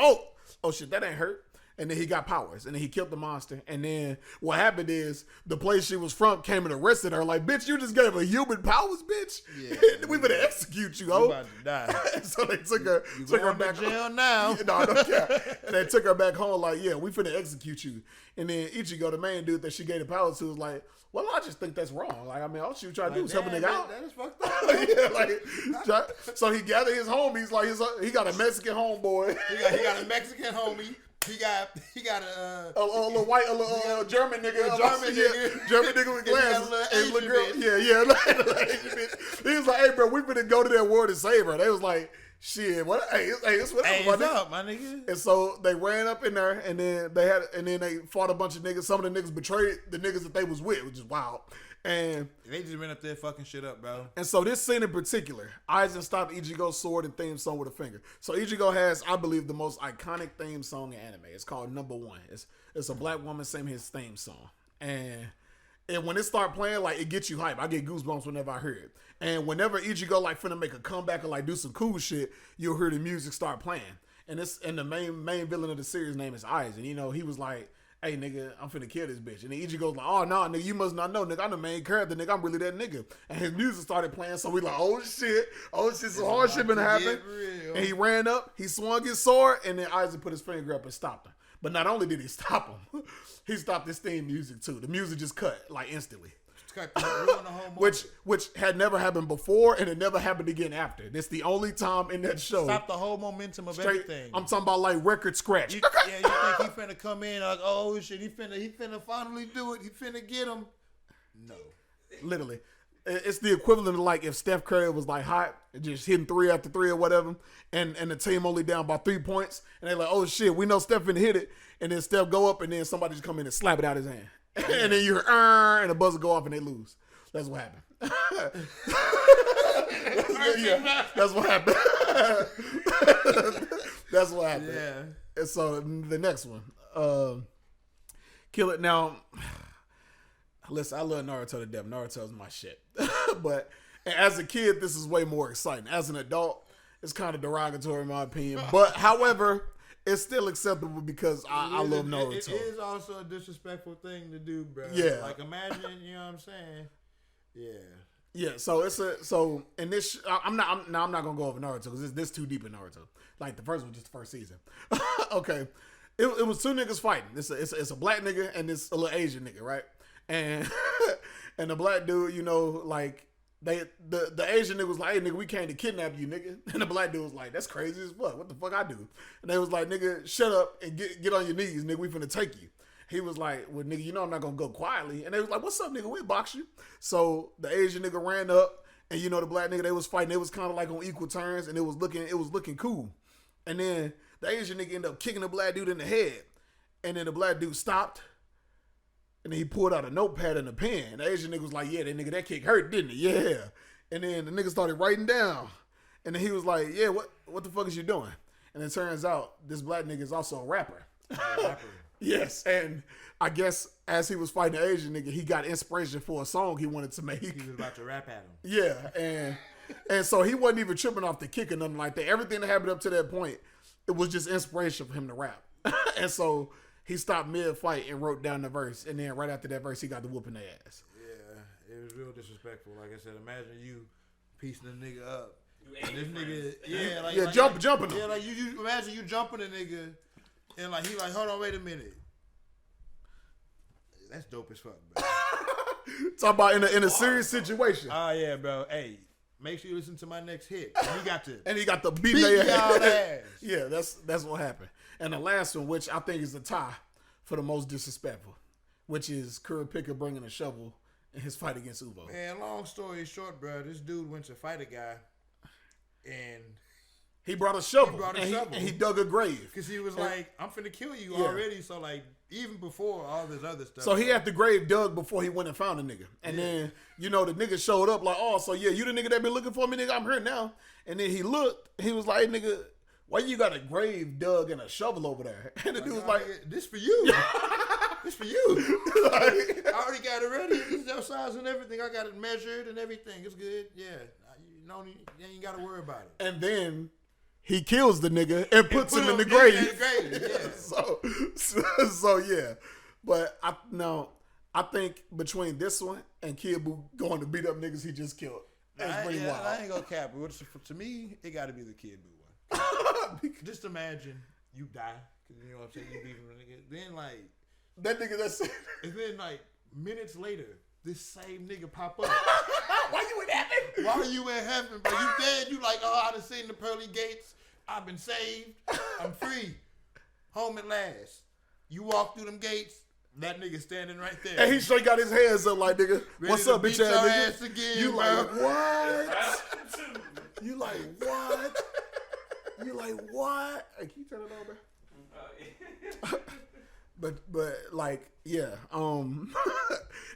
"Oh shit, that ain't hurt." And then he got powers, and then he killed the monster. And then what happened is the place she was from came and arrested her. Like, bitch, you just gave her human powers, bitch. Yeah, We better execute you, You oh. about to die. So they took her, You took her going back to jail now? No, I don't care. And they took her back home. Like, yeah, we finna execute you. And then Ichigo, the main dude that she gave the powers to, was like, well, I just think that's wrong. Like, I mean, all she was trying to do was help a nigga out. That is fucked up. Yeah, like, so he gathered his homies. Like, he got a Mexican homeboy. He got a Mexican homie. He got a little white, German nigga. German nigga with He got a glasses. little And little Asian girl. bitch. Yeah. Little Asian bitch. He was like, "Hey, bro, we finna go to that war to save her." They was like, "Shit, what? Hey, it's whatever, Hey, my what's nigga." up, my nigga? And so they ran up in there, and then they fought a bunch of niggas. Some of the niggas betrayed the niggas that they was with, which is wild. And They just ran up there fucking shit up, bro. so this scene in particular, Aizen stopped Ichigo's sword and theme song with a finger. So Ichigo has, I believe, the most iconic theme song in anime. It's called Number One. It's a black woman singing his theme song. And when it start playing, like, it gets you hype. I get goosebumps whenever I hear it. And whenever Ichigo like finna make a comeback or like do some cool shit, you'll hear the music start playing. And the main villain of the series name is Aizen. You know, he was like, "Hey, nigga, I'm finna kill this bitch." And then Ichigo's like, "Oh, no, nigga, you must not know, nigga. I'm the main character, nigga. I'm really that nigga." And his music started playing, so we like, oh, shit, some hard shit been happening. And he ran up, he swung his sword, and then Aizen put his finger up and stopped him. But not only did he stop him, he stopped his theme music, too. The music just cut, like, instantly. Ruined the whole moment. Which had never happened before, and it never happened again after. This the only time in that show. Stop the whole momentum of everything. I'm talking about like record scratch. You think he finna come in like, oh shit, he finna finally do it. He finna get him. No. Literally. It's the equivalent of like if Steph Curry was like hot, just hitting 3 after 3 or whatever, and the team only down by 3 points, and they're like, oh shit, we know Steph finna hit it, and then Steph go up, and then somebody just come in and slap it out his hand. And then you're and the buzzer go off and they lose. That's what happened. Yeah, that's what happened. That's what happened. Yeah. And so the next one, kill it. Now, listen, I love Naruto to death. Naruto's my shit. But as a kid, this is way more exciting. As an adult, it's kind of derogatory in my opinion. But however, it's still acceptable because I love Naruto. It is also a disrespectful thing to do, bro. Yeah. Like imagine, you know what I'm saying? Yeah. Yeah, so in this I'm not gonna go over Naruto because this too deep in Naruto. Like the first one, just the first season. Okay, it was 2 niggas fighting. It's a black nigga and this a little Asian nigga, right? And and the black dude, you know, like the Asian nigga was like, "Hey nigga, we came to kidnap you, nigga." And the black dude was like, "That's crazy as fuck. What the fuck I do?" And they was like, "Nigga, shut up and get on your knees, nigga. We finna take you." He was like, "Well, nigga, you know I'm not gonna go quietly." And they was like, "What's up, nigga? We'll box you." So the Asian nigga ran up, and you know the black nigga they was fighting. It was kind of like on equal terms, and it was looking cool. And then the Asian nigga ended up kicking the black dude in the head, and then the black dude stopped, and then he pulled out a notepad and a pen. The Asian nigga was like, "Yeah, that kick hurt, didn't it? Yeah." And then the nigga started writing down, and then he was like, "Yeah, what the fuck is you doing?" And it turns out this black nigga is also a rapper. Yes, and I guess as he was fighting the Asian nigga, he got inspiration for a song he wanted to make. He was about to rap at him. Yeah, and so he wasn't even tripping off the kick or nothing like that. Everything that happened up to that point, it was just inspiration for him to rap. And so he stopped mid-fight and wrote down the verse, and then right after that verse, he got the whooping their ass. Yeah, it was real disrespectful. Like I said, imagine you piecing a nigga up. And this nigga, jumping him. Yeah, like you imagine you jumping a nigga, and like he like, hold on, wait a minute. That's dope as fuck, bro. Talk about in a serious situation. Oh yeah, bro. Hey, make sure you listen to my next hit. And he got the beat beat their y'all ass. Yeah, that's what happened. And the last one, which I think is the tie for the most disrespectful, which is Curry Picker bringing a shovel in his fight against Uvo. Man, long story short, bro, this dude went to fight a guy, and he brought a shovel. And he dug a grave. Because he was like, I'm finna kill you already. So, like, even before all this other stuff. So he had the grave dug before he went and found the nigga. And then, the nigga showed up like, oh, so yeah, you the nigga that been looking for me, nigga, I'm here now. And then he looked, he was like, hey, nigga, why you got a grave dug and a shovel over there? And the dude was like, this for you. This for you. I already got it ready. This is your size and everything. I got it measured and everything. It's good. Yeah. You ain't got to worry about it. And then he kills the nigga and puts him in the grave. Yeah. So yeah. But I think between this one and Kid Buu going to beat up niggas he just killed, that's pretty wild. I ain't gonna cap it. To me, it got to be the Kid Buu one. Just imagine you die. You know what I'm saying? You beat him, nigga. Then like that nigga that's and then like minutes later, this same nigga pop up. Why you in heaven? Why are you in heaven, bro? You dead? You like, I done seen the pearly gates. I've been saved. I'm free. Home at last. You walk through them gates, that nigga standing right there. And he straight got his hands up like, nigga, what's up, bitch ass nigga? Again, you bro. Like, what? You like, what? You like, what? Hey, can you turn it on, bro? But like, yeah,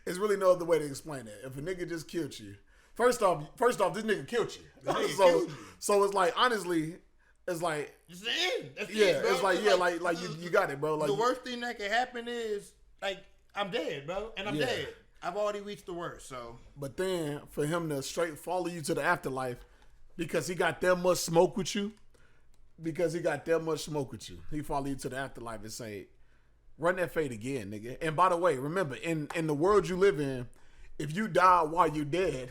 it's really no other way to explain it. If a nigga just killed you, first off, this nigga killed you. So it's like, honestly, it's like, it's the end. That's yeah, it, bro. it's like, yeah, like you got it, bro. Like the worst thing that can happen is like I'm dead, bro, and I'm dead. I've already reached the worst. So, but then for him to straight follow you to the afterlife because he got that much smoke with you, he follow you to the afterlife and say, run that fade again, nigga. And by the way, remember, in the world you live in, if you die while you're dead,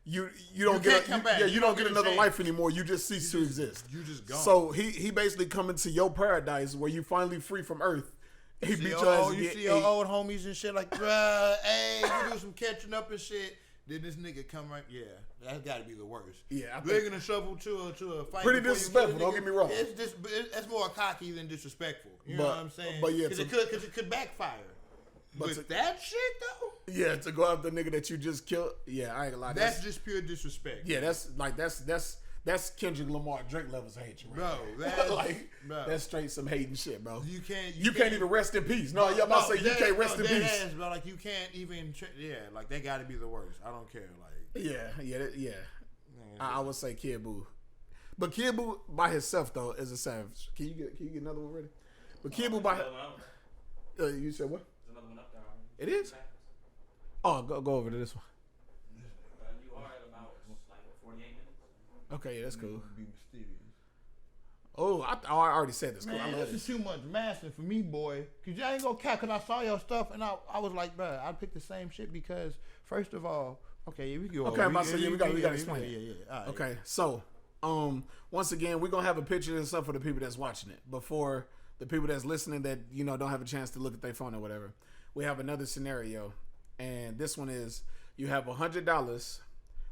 you don't get another life anymore. You just cease to exist. You just gone. So he basically coming to your paradise where you finally free from Earth. He beat your ass. You see your old homies and shit like, bruh, hey, you do some catching up and shit. Then this nigga come right, that's got to be the worst. Yeah, bringing a shovel to a fight. Pretty disrespectful. Don't get me wrong. That's more cocky than disrespectful. You know what I'm saying? But yeah, because it could backfire. But that shit though. Yeah, to go after the nigga that you just killed. Yeah, I ain't gonna lie. That's just pure disrespect. Yeah, that's Kendrick Lamar Drake levels of hatred, bro. That's straight some hating shit, bro. You can't even rest in peace. No, y'all about to say you can't rest in peace. Ass, bro. Like you can't even. Like they got to be the worst. I don't care. Like yeah. I would say Kid Buu, but Kid Buu by himself though is a savage. Can you get another one ready? But Kid Buu by you said what? There's another one up there. It is. Oh, go over to this one. You are at about like 48 minutes. Okay, yeah, that's cool. Be mysterious. Oh, I already said this. Man, I love this is too much masking for me, boy. Cause y'all ain't gonna cap. Cause I saw your stuff and I was like, bro, I picked the same shit because first of all, okay, we go. Okay, I'm about to say we got to explain it. Yeah. All right. Okay, so once again, we're gonna have a picture and stuff for the people that's watching it. Before the people that's listening that don't have a chance to look at their phone or whatever, we have another scenario, and this one is you have $100.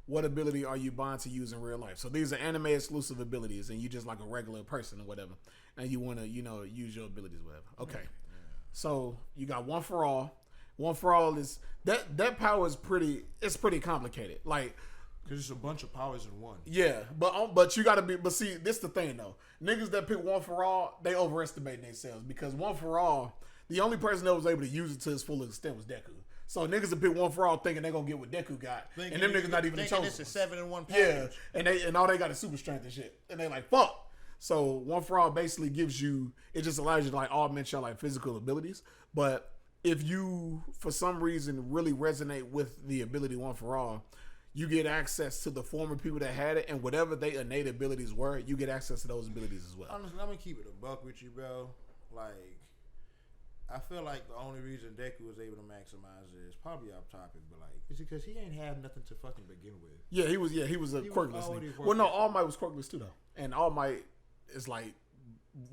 What ability are you buying to use in real life? So these are anime exclusive abilities, and you just like a regular person or whatever, and you want to use your abilities or whatever. Okay, so you got one for all. One for all is that power is pretty complicated. Like, cause it's a bunch of powers in one. Yeah, but you gotta be. But see, this the thing though. Niggas that pick one for all, they overestimate themselves because one for all, the only person that was able to use it to its full extent was Deku. So niggas that pick one for all thinking they gonna get what Deku got, and them niggas not even the chosen. It's a 7-in-1 package. Yeah, and all they got is super strength and shit, and they like fuck. So one for all basically gives you, it just allows you to like augment your like physical abilities. But if you for some reason really resonate with the ability one for all, you get access to the former people that had it, and whatever their innate abilities were, you get access to those abilities as well. Honestly, I'm gonna keep it a buck with you, bro. Like, I feel like the only reason Deku was able to maximize it is probably off topic, but like, it's because he ain't have nothing to fucking begin with. Yeah, he was a quirkless nigga. Well, no, All Might was quirkless too though, and All Might is like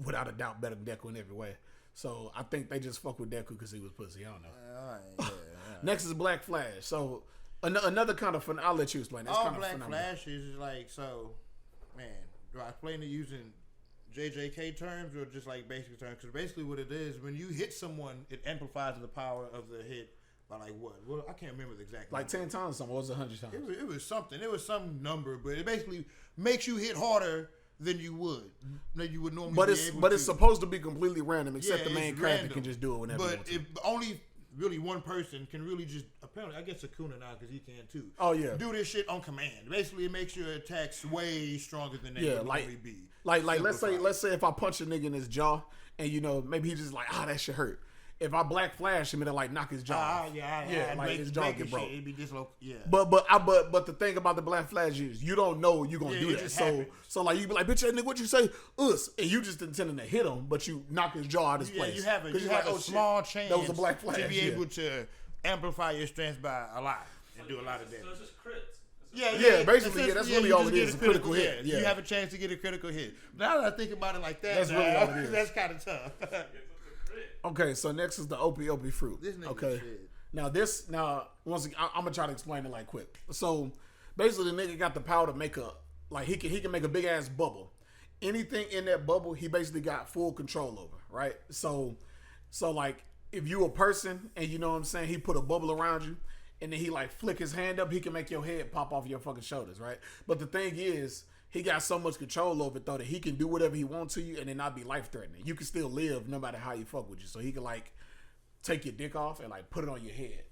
without a doubt better than Deku in every way. So I think they just fuck with Deku because he was pussy. I don't know. All right, yeah. Next is Black Flash. So Another kind of I'll let you explain. It's all kind Black of phenomenal. Flashes is like, so, man, do I explain it using JJK terms or just like basic terms? Because basically what it is, when you hit someone, it amplifies the power of the hit by like what? Well, I can't remember the exact Like number. 10 times something. Or was it 100 times? It was something. It was some number, but it basically makes you hit harder than you would normally. But be it's able but to. it's supposed to be completely random, except the Yeah, main it's character random. can just do it whenever. he But wants to. if only really one person can really just apparently, I guess Akuna now because he can too. Oh, yeah. do this shit on command. Basically, it makes your attacks way stronger than they would normally be. Like let's Simplified. say if I punch a nigga in his jaw and maybe he just like that shit hurt. If I black flash him, it'll like knock his jaw off. Like his jaw get broke. It'd be dislocated. Yeah. But the thing about the black flash is you don't know you gonna do it that. just So happens. like you be like, bitch, that nigga, what you say? Us, and you just intending to hit him, but you knock his jaw out of his place. You have 'Cause a you're like, small shit, chance that was a black flash. to be yeah. able to amplify your strength by a lot and do a lot of damage. So it's just crits. Yeah, basically, yeah, that's really you all just it get is, a a critical hit. You Yeah. have a chance to get a critical hit. Now that I think about it like that, That's really all it is. That's kind of tough. Okay, so next is the Opie fruit. This nigga okay. shit. Now once again, I'm gonna try to explain it like quick. So basically, the nigga got the power to make he can make a big ass bubble. Anything in that bubble, he basically got full control over, right? So like if you a person and you know what I'm saying, he put a bubble around you, and then he like flick his hand up, he can make your head pop off your fucking shoulders, right? But the thing is, he got so much control over it though that he can do whatever he wants to you and it not be life threatening. You can still live no matter how you fuck with you. So he can like take your dick off and like put it on your head.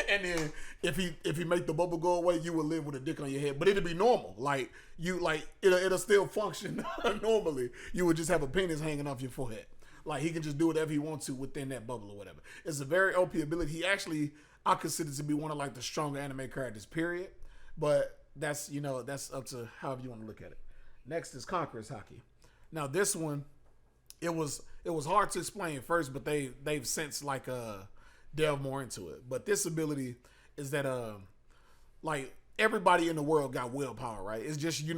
And then if he make the bubble go away, you will live with a dick on your head. But it'll be normal. Like you like it'll still function normally. You would just have a penis hanging off your forehead. Like he can just do whatever he wants to within that bubble or whatever. It's a very OP ability. He actually I consider to be one of like the stronger anime characters, period. But that's that's up to however you want to look at it. Next is Conqueror's Hockey. Now this one, it was hard to explain first, but they've since like delved more into it. But this ability is that like everybody in the world got willpower, right? It's just you're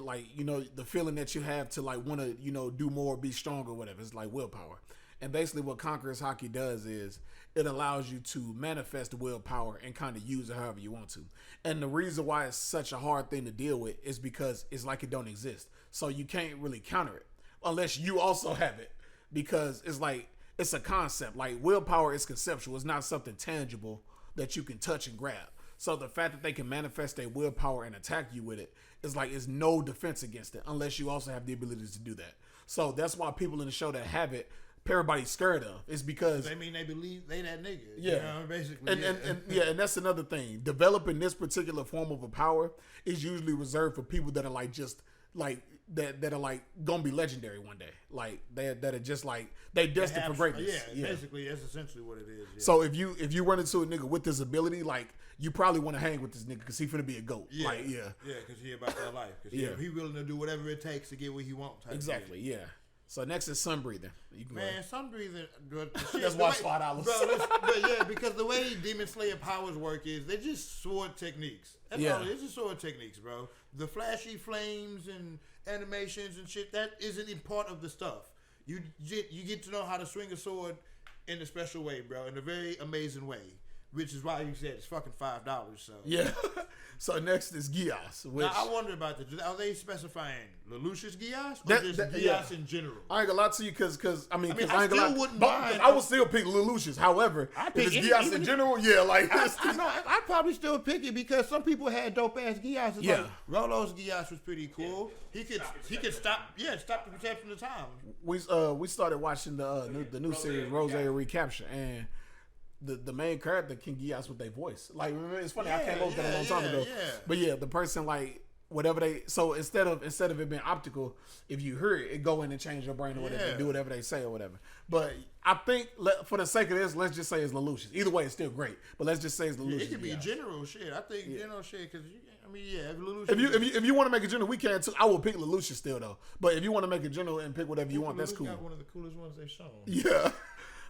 like the feeling that you have to like want to do more, be stronger, whatever. It's like willpower. And basically what Conqueror's Hockey does is it allows you to manifest the willpower and kind of use it however you want to. And the reason why it's such a hard thing to deal with is because it's like it don't exist. So you can't really counter it unless you also have it, because it's like it's a concept. Like willpower is conceptual. It's not something tangible that you can touch and grab. So the fact that they can manifest their willpower and attack you with it is like it's no defense against it unless you also have the ability to do that. So that's why people in the show that have it, everybody's scared of. It's because they mean they believe they that nigga. Yeah, you know, basically. And that's another thing. Developing this particular form of a power is usually reserved for people that are like just like that are like gonna be legendary one day. Like that are just like they destined for greatness. Yeah, basically that's essentially what it is. Yeah. So if you run into a nigga with this ability, like you probably want to hang with this nigga because he finna be a goat. Yeah, like, because he about that life. Cause Yeah. he willing to do whatever it takes to get what he wants. exactly. Yeah. So next is sun breathing. You can go Man, ahead. sun breathing. That's why it's $5. But yeah, because the way Demon Slayer powers work is they just sword techniques. That's all it is. It's just sword techniques, bro. The flashy flames and animations and shit, that isn't in part of the stuff. You get to know how to swing a sword in a special way, bro, in a very amazing way. Which is why you said it's fucking $5. So Yeah. So next is Gias, which now, I wonder about this. Are they specifying Lelouch's Gias or That- just that- Gias yeah. in general? I ain't gonna lie to you because I I ain't still gonna lie. wouldn't But- mind. I would still pick Lelouch's. However, I'd if pick it's any- Gias even in if- general, yeah, like I know. I'd probably still pick it because some people had dope ass Gias. Yeah. Like Rolo's Gias was pretty cool. He could stop the perception of time. we started watching the new series Rose Recapture, and the main character can Gias with their voice. Like it's funny, I came over that a long time ago. Yeah. But yeah, the person like whatever they so instead of it being optical, if you hear it go in and change your brain or whatever, Yeah. do whatever they say or whatever. But I think for the sake of this, let's just say it's Lelouch's. Either way, it's still great. But let's just say it's Lelouch's. It could be Gias. general shit. I think general shit because Lelouch. If you want to make a general, we can too. I will pick Lelouch still though. But if you want to make a general and pick whatever you want, that's cool. Got one of the coolest ones they've shown. Yeah.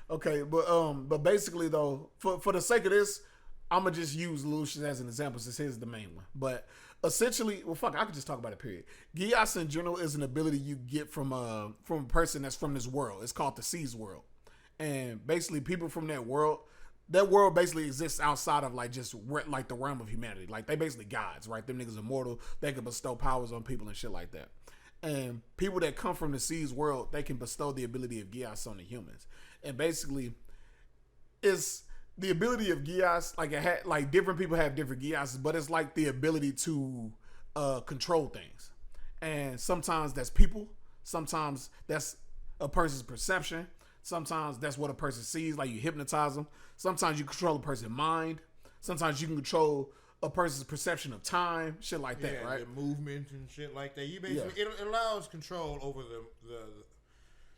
Okay, but basically though, for the sake of this, I'm gonna just use Lelouch as an example since he's the main one. But essentially, well, fuck, I could just talk about it. Period. Gias in general is an ability you get from a person that's from this world. It's called the Seas world, and basically people from that world, that world basically exists outside of like just like the realm of humanity. Like they basically gods, right? Them niggas immortal. They can bestow powers on people and shit like that. And people that come from the seas world, they can bestow the ability of Gias on the humans. And basically, it's the ability of Gias. Like different people have different Giases, but it's like the ability to control things. And sometimes that's people. Sometimes that's a person's perception. Sometimes that's what a person sees, like you hypnotize them. Sometimes you control a person's mind. Sometimes you can control a person's perception of time, shit like that, right? The movement and shit like that. You basically it allows control over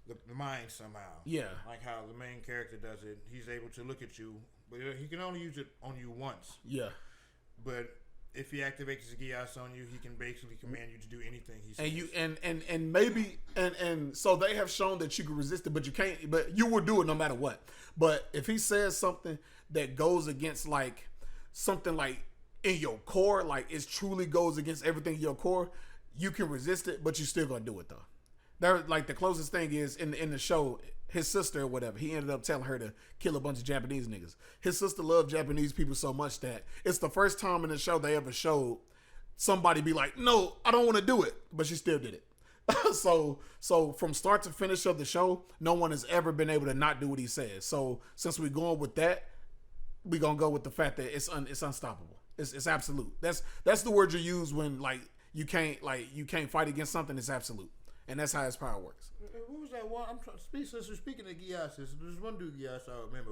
the mind somehow. Yeah. Like how the main character does it. He's able to look at you, but he can only use it on you once. Yeah. But if he activates his Gias on you, he can basically command you to do anything he says. And you and maybe and so they have shown that you can resist it, but you can't. But you will do it no matter what. But if he says something that goes against like something like in your core, like it truly goes against everything in your core, you can resist it, but you still gonna do it though. There, like the closest thing is in the show, his sister or whatever, he ended up telling her to kill a bunch of Japanese niggas. His sister loved Japanese people so much that it's the first time in the show they ever showed somebody be like, no, I don't want to do it, but she still did it. So from start to finish of the show, no one has ever been able to not do what he says. So since we're going with that, we're gonna go with the fact that it's unstoppable. It's absolute. That's the word you use when like you can't fight against something. It's absolute, and that's how his power works. What was that one? Speaking of Gias, there's one dude Gias I remember.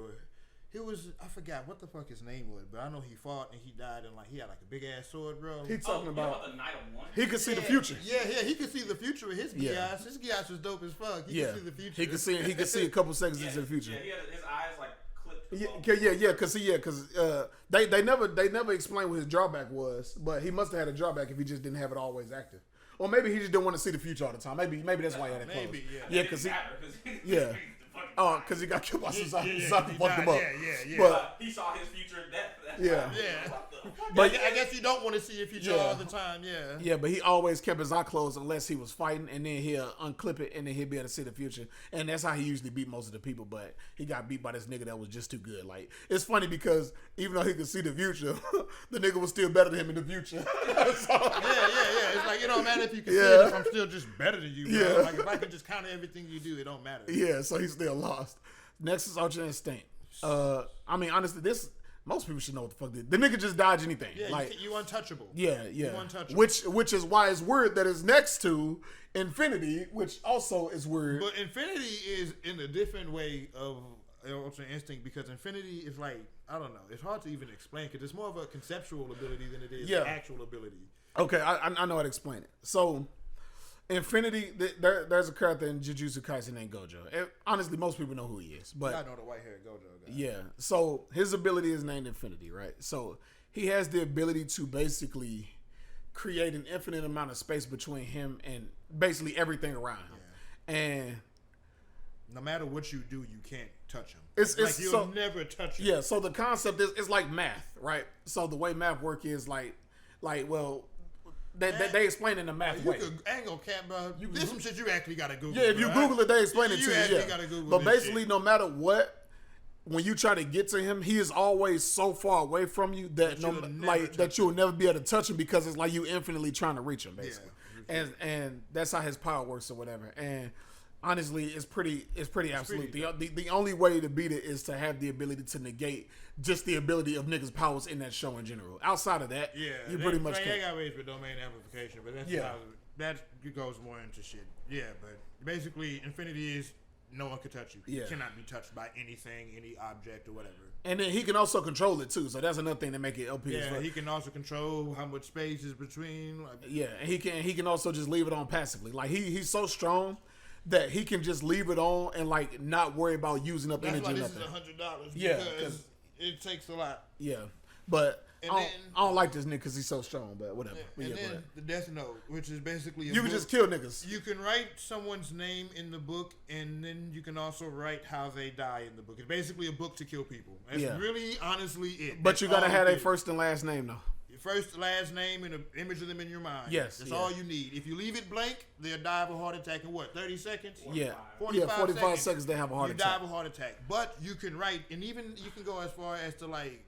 He was, I forgot what the fuck his name was, but I know he fought and he died and like he had like a big ass sword, bro. He talking about the Night of One. He could see the future. Yeah, he could see the future with his Gias. Yeah. His Gias was dope as fuck. He could see the future. He could see a couple seconds into the future. Yeah, he had his eyes like clipped. Because they never explained what his drawback was, but he must have had a drawback if he just didn't have it always active, or maybe he just didn't want to see the future all the time. Maybe that's why he had it closed. Because he got killed by Sasaki. Sasaki fucked him up. Yeah. But he saw his future in death. Yeah. But I guess you don't want to see your future all the time. Yeah. Yeah, but he always kept his eye closed unless he was fighting, and then he'll unclip it, and then he'll be able to see the future. And that's how he usually beat most of the people. But he got beat by this nigga that was just too good. Like it's funny because even though he could see the future, the nigga was still better than him in the future. Yeah. It's like it don't matter if you can see it if I'm still just better than you. Bro. Yeah. Like if I can just counter everything you do, it don't matter. Yeah, so he still lost. Next is Ultra Instinct. I mean, honestly, most people should know what the fuck the nigga just dodge anything. Yeah, like you untouchable. Yeah. You untouchable. Which is why it's weird that it's next to Infinity, which also is weird. But Infinity is in a different way of Ultra Instinct because Infinity is like, I don't know, it's hard to even explain because it's more of a conceptual ability than it is an actual ability. Okay, I know how to explain it. So Infinity, there's a character in Jujutsu Kaisen named Gojo. Honestly, most people know who he is, but I know the white haired Gojo guy. Yeah. So his ability is named Infinity, right? So he has the ability to basically create an infinite amount of space between him and basically everything around him. Yeah. And no matter what you do, you can't touch him. It's like you'll never touch him. Yeah. So the concept is it's like math, right? So the way math work is like well. They explain it in a math way. I ain't gonna cap, bro. There's some shit you actually gotta Google. Yeah, if you Google it, they explain it to you. You gotta Google but basically, no matter what, when you try to get to him, he is always so far away from you that you will never be able to touch him because it's like you infinitely trying to reach him, basically. Yeah. And that's how his power works or whatever. And honestly, it's pretty absolute. The only way to beat it is to have the ability to negate just the ability of niggas' powers in that show in general. Outside of that, you pretty much can't. They got ways for domain amplification, but that's how that goes more into shit. Yeah, but basically, Infinity is no one can touch you. You cannot be touched by anything, any object, or whatever. And then he can also control it too, so that's another thing that make it OP. Yeah, he can also control how much space is between. Yeah, and he can also just leave it on passively. Like he's so strong that he can just leave it on and like not worry about using up energy. That's why this is $100. Yeah, because it takes a lot. Yeah, but I don't like this nigga because he's so strong. But whatever. And then the Death Note, which is basically you can just kill niggas. You can write someone's name in the book, and then you can also write how they die in the book. It's basically a book to kill people. That's really honestly it. But you gotta have a first and last name though. first, last name, and an image of them in your mind. Yes, That's yeah. all you need. If you leave it blank, they'll die of a heart attack in what, 30 seconds? Yeah. 45 seconds they have a heart you attack. die of a heart attack. But you can write, and even you can go as far as to like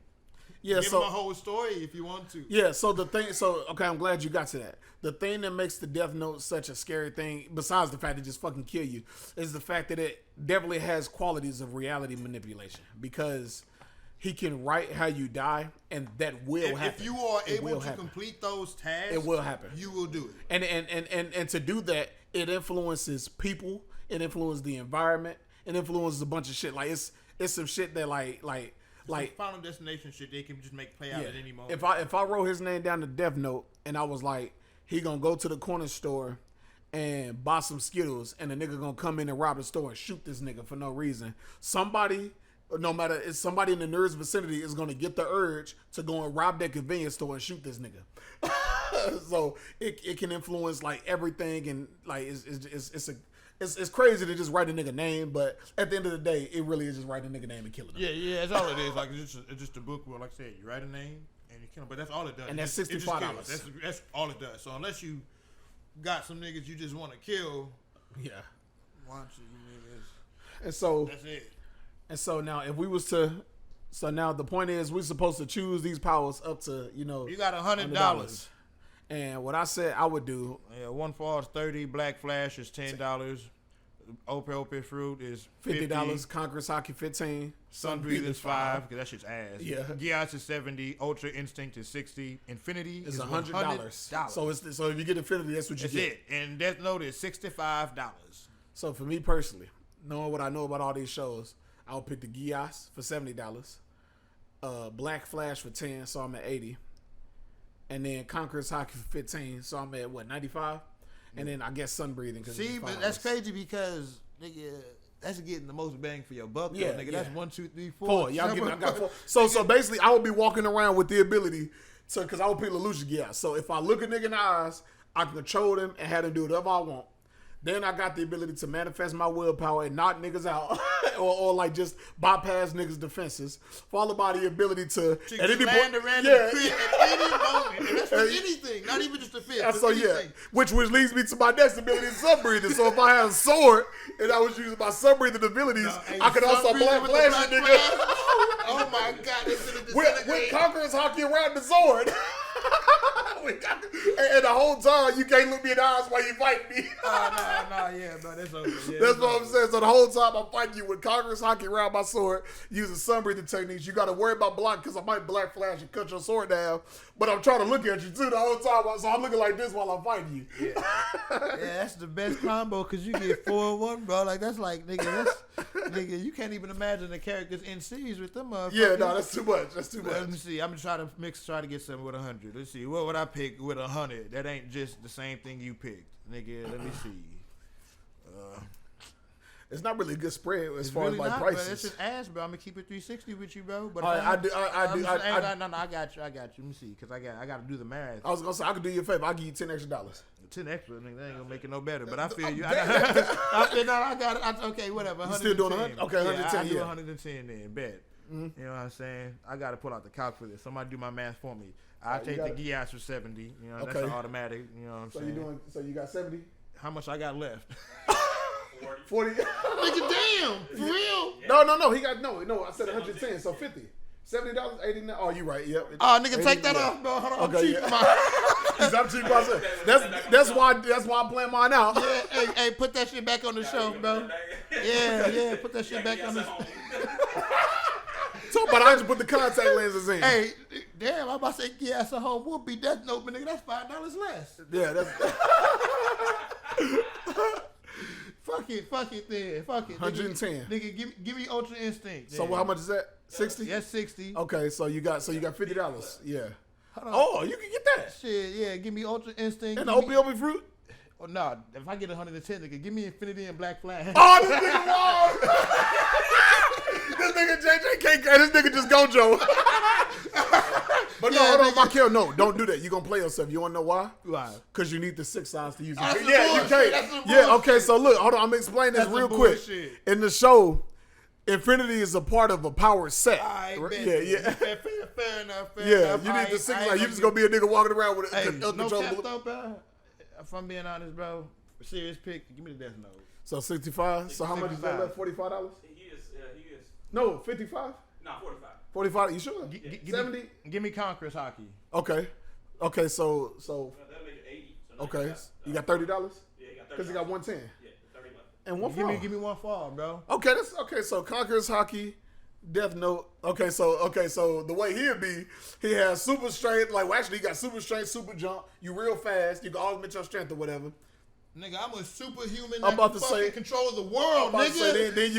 Yeah, give so them a whole story if you want to. yeah, so the thing, okay, I'm glad you got to that. The thing that makes the Death Note such a scary thing, besides the fact it just fucking kill you, is the fact that it definitely has qualities of reality manipulation because he can write how you die, and that will happen. If you are It able will to happen. complete those tasks, It will happen. You will do it. And to do that, it influences people, it influences the environment, it influences a bunch of shit. Like it's some shit that like Final Destination shit they can just make play out at any moment. If I wrote his name down to Death Note and I was like, he gonna go to the corner store and buy some Skittles, and the nigga gonna come in and rob the store and shoot this nigga for no reason. Somebody, no matter it's somebody in the nerd's vicinity, is gonna get the urge to go and rob that convenience store and shoot this nigga. So it can influence like everything, and like it's crazy to just write a nigga name, but at the end of the day, it really is just writing a nigga name and killing him. Yeah, that's all it is. Like it's just a book where, like I said, you write a name and you kill them, but that's all it does. And that's It just $65. kills. That's all it does. So unless you got some niggas you just want to kill, Yeah. watch it, you niggas. And so That's it. And so now, if we was to, so now the point is, we're supposed to choose these powers up to, You got $100. And what I said I would do, Yeah, One Fall is $30. Black Flash is $10. Opie Fruit is $50. Conqueror's Hockey, $15. Sunbreathe is $5 because that shit's ass. Yeah. Gias is $70. Ultra Instinct is $60. Infinity It's is $100. So if you get Infinity, that's what you That's get. it. And Death Note is $65. So for me personally, knowing what I know about all these shows, I would pick the Gias for $70. Black Flash for $10, so I'm at $80. And then Conqueror's Hockey for $15, so I'm at what, $95? And then I guess Sunbreathing. See, but that's crazy because nigga, that's getting the most bang for your buck. Yeah, though, nigga. yeah. That's 1, 2, 3, 4. 4. Y'all give me, I got 4. So basically, I would be walking around with the ability to, because I would pick Lelouch Gias. So if I look a nigga in the eyes, I can control them and have them do whatever I want. Then I got the ability to manifest my willpower and knock niggas out, or like just bypass niggas' defenses, followed by the ability to at any point, at any moment, and that's for anything, not even just a fifth. So yeah, which leads me to my next ability, Sunbreathing. So if I had a sword and I was using my Sunbreathing abilities, I could also Black Flash a nigga. Oh my god, with Conqueror's Hockey around the sword. And the whole time you can't look me in the eyes while you fight me. Yeah, bro, that's over. Yeah, that's what I'm saying. So the whole time I'm fighting you with Conqueror's Hockey around my sword, using Sunbreathing techniques. You got to worry about blocking because I might Black Flash and cut your sword down. But I'm trying to look at you too the whole time. So I'm looking like this while I'm fighting you. Yeah, that's the best combo because you get 4-1, bro. Like that's like nigga, nigga. You can't even imagine the characters in series with them. Yeah, no, that's too much. That's too much. Let me see. I'm gonna try to get something with 100. Let's see. What would I pick with 100? That ain't just the same thing you picked, nigga. Let me see. It's not really a good spread as far really as like not, prices. Bro. It's just ass, bro. I'm gonna keep it 360 with you, bro. But I do. No, I got you. Let me see, cause I got to do the math. I was gonna say I could do you a favor. I'll give you $10 extra. 10 extra, nigga. That ain't gonna make it no better. But I feel you. I feel no. I got it. Okay, whatever. You still doing 100? Okay, 110. I do 110 then. Bet. Mm-hmm. You know what I'm saying? I got to pull out the calc for this. Somebody do my math for me. I take the Gias for 70. You know, that's automatic. You know what I'm saying? So you got 70? How much I got left? 40. Nigga, damn. For real? No. He got no. I said 110. So 50. $70, 89. Oh, you right. Yep. Oh, nigga, take that off, bro. Hold on. Okay, I'm cheap myself. That's why I'm playing mine out. Yeah, hey, put that shit back on the show, bro. Yeah, put that shit back on the show. So, but I just put the contact lenses in. Hey, damn, I'm about to say, yeah, that's a whole whoopie. Death Note, but nigga, that's $5 less. Yeah, that's. Fuck it then. Fuck it. 110. Nigga, give me Ultra Instinct. So how much is that? 60? That's 60. Okay, so you got $50. Yeah. Oh, you can get that. Shit, yeah. Give me Ultra Instinct. And the Opie Fruit? Oh, no. If I get 110, nigga, give me Infinity and Black Flash. Oh, this nigga wrong. This nigga JJ can't. This nigga just Gojo. But no, hold on, Michael. No, don't do that. You gonna play yourself. You wanna know why? Why? Because you need the 6 signs to use it. That's Yeah, you can't. Yeah, okay. So look, hold on. I'm gonna explain this real quick. In the show, Infinity is a part of a power set. Right, yeah. Fair enough. Yeah, you need the 6 like you just gonna be a nigga walking around with Hey, a no control. cap though, bro. If I'm being honest, bro, serious pick, give me the Death Note. So 65. So how much is that left? $45. He is. No, 55. No, 45. 45. You sure? 70. Give me Conqueror's Hockey. Okay. Okay. So That'll make it 80. So now okay. You You got $30 got, yeah, you got 30. because he got 110 Yeah, 30 left. and one fall. Give me one fall, bro. Okay, that's okay. So Conqueror's Hockey, Death Note. Okay, so the way he'd be, he has super strength. Like, well, actually, he got super strength, super jump. You real fast. You can augment your strength or whatever. Nigga, I'm a superhuman. I'm about that to can fucking say- control the world, I'm about to nigga. say, then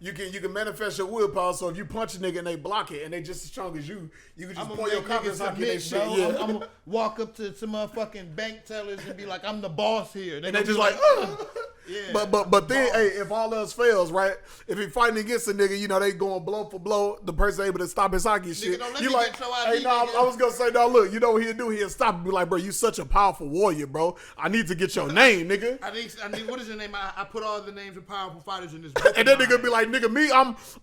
you can manifest your willpower. So if you punch a nigga and they block it and they just as strong as you can just I'm pour your Conqueror's Hockey in their shit. Yeah. I'm gonna walk up to some motherfucking bank tellers and be like, I'm the boss here. And they just like, ugh. yeah. But then, hey, if all else fails, right? If he fighting against a nigga, you know, they going blow for blow. The person able to stop his hockey shit. don't let You me like, get your ID, hey, no, nigga. I was gonna say, no, look, you know what he'll do? He'll stop and be like, bro, you such a powerful warrior, bro. I need to get your name, nigga. I need. What is your name? I put all the names of powerful fighters in this book. And then nigga be like, nigga, me,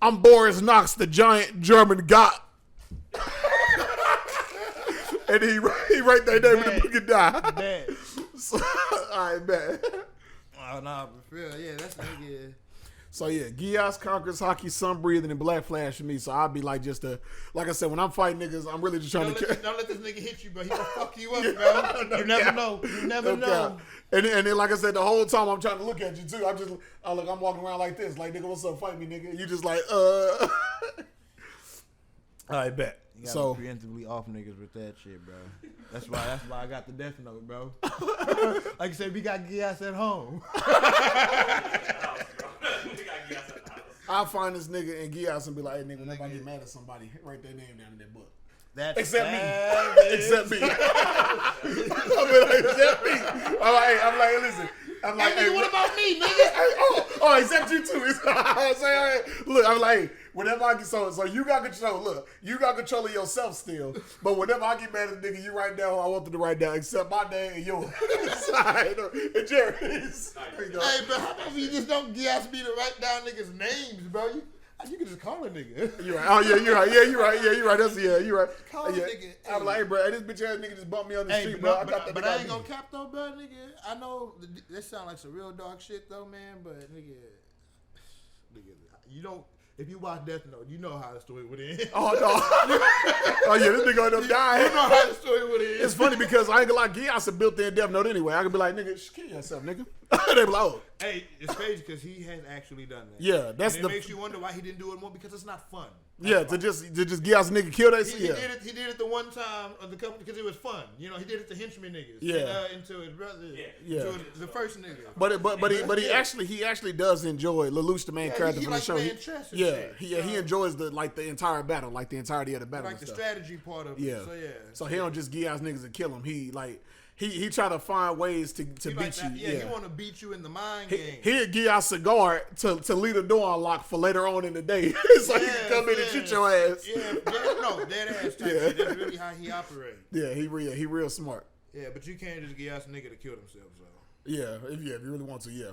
I'm Boris Knox, the giant German god. And he write that name in the book and die. Bad. So, all right, man. Oh no, for real. Yeah, that's nigga. So yeah, Gias, Conquerors, Hockey, Sun Breathing, and Black Flash for me. So I'll be like like I said, when I'm fighting niggas, I'm really just trying Don't let this nigga hit you, bro. He gonna fuck you up, bro. You never know. You never know. And then like I said, the whole time I'm trying to look at you too. I'm walking around like this, like nigga, what's up? Fight me, nigga. You just like All right, bet. You gotta So preemptively off niggas with that shit, bro. That's why I got the Death Note, bro. Like I said, we got Gias at home. I'll find this nigga and Gias and be like, hey nigga, whenever I get mad at somebody, write their name down in that book. That's Except me. savage. Except me. Except me. I'm like, hey, listen. I'm like, Hey, nigga, what about me, nigga? Oh, except you too. I'm saying, look, I'm like, hey, whenever I get so you got control. Look, you got control of yourself still. But whenever I get mad at the nigga, you write down who I want them to write down, except my name and yours. And Jerry's. There you go. Hey, bro, how about you just don't gas me to write down niggas' names, bro? You can just call a nigga. You're right. Oh yeah, you're right. Yeah, you're right. Yeah, you're right. You're right. Call a Yeah. nigga. I'm like, hey, bro, hey, this bitch ass nigga just bumped me on the Hey, street, but, bro. but I ain't gonna cap though, bro, nigga. I know this sound like some real dog shit though, man. But nigga, you don't. If you watch Death Note, you know how the story would end. Oh no. Oh yeah, this nigga end up dying. You know how the story would end. It's funny because I ain't gonna lie, Gias built in Death Note anyway. I could be like, nigga, kill yourself, nigga. They be like, oh. Hey, it's crazy because he has actually done that. Yeah, that's and it makes you wonder why he didn't do it more because it's not fun. Yeah, to just Gias nigga kill that. He Yeah. did it the one time of the couple because it was fun. You know, he did it to henchman niggas. Yeah. Into his brother. Yeah. To the first nigga. But he actually does enjoy Lelouch, the main character he from the like show. playing chess and Yeah, shit. he enjoys the entire battle, like the entirety of the battle. Like and the stuff. strategy part of Yeah. it. So yeah. So he don't just Gias niggas and kill him. He try to find ways to He beat like you. that. Yeah, he want to beat you in the mind game. He'll give you a cigar to leave the door unlocked for later on in the day. So he can come in and shoot your ass. Yeah, dead ass type shit. That's really how he operates. Yeah, he real smart. Yeah, but you can't just get us a nigga to kill themselves, though. Yeah, if you really want to, yeah.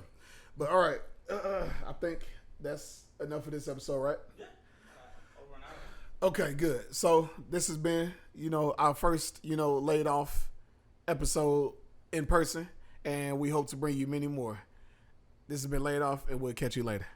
But all right, I think that's enough for this episode, right? Yeah. Over an hour. Okay, good. So this has been, our first, laid off episode in person, and we hope to bring you many more. This has been Laid Off, and we'll catch you later.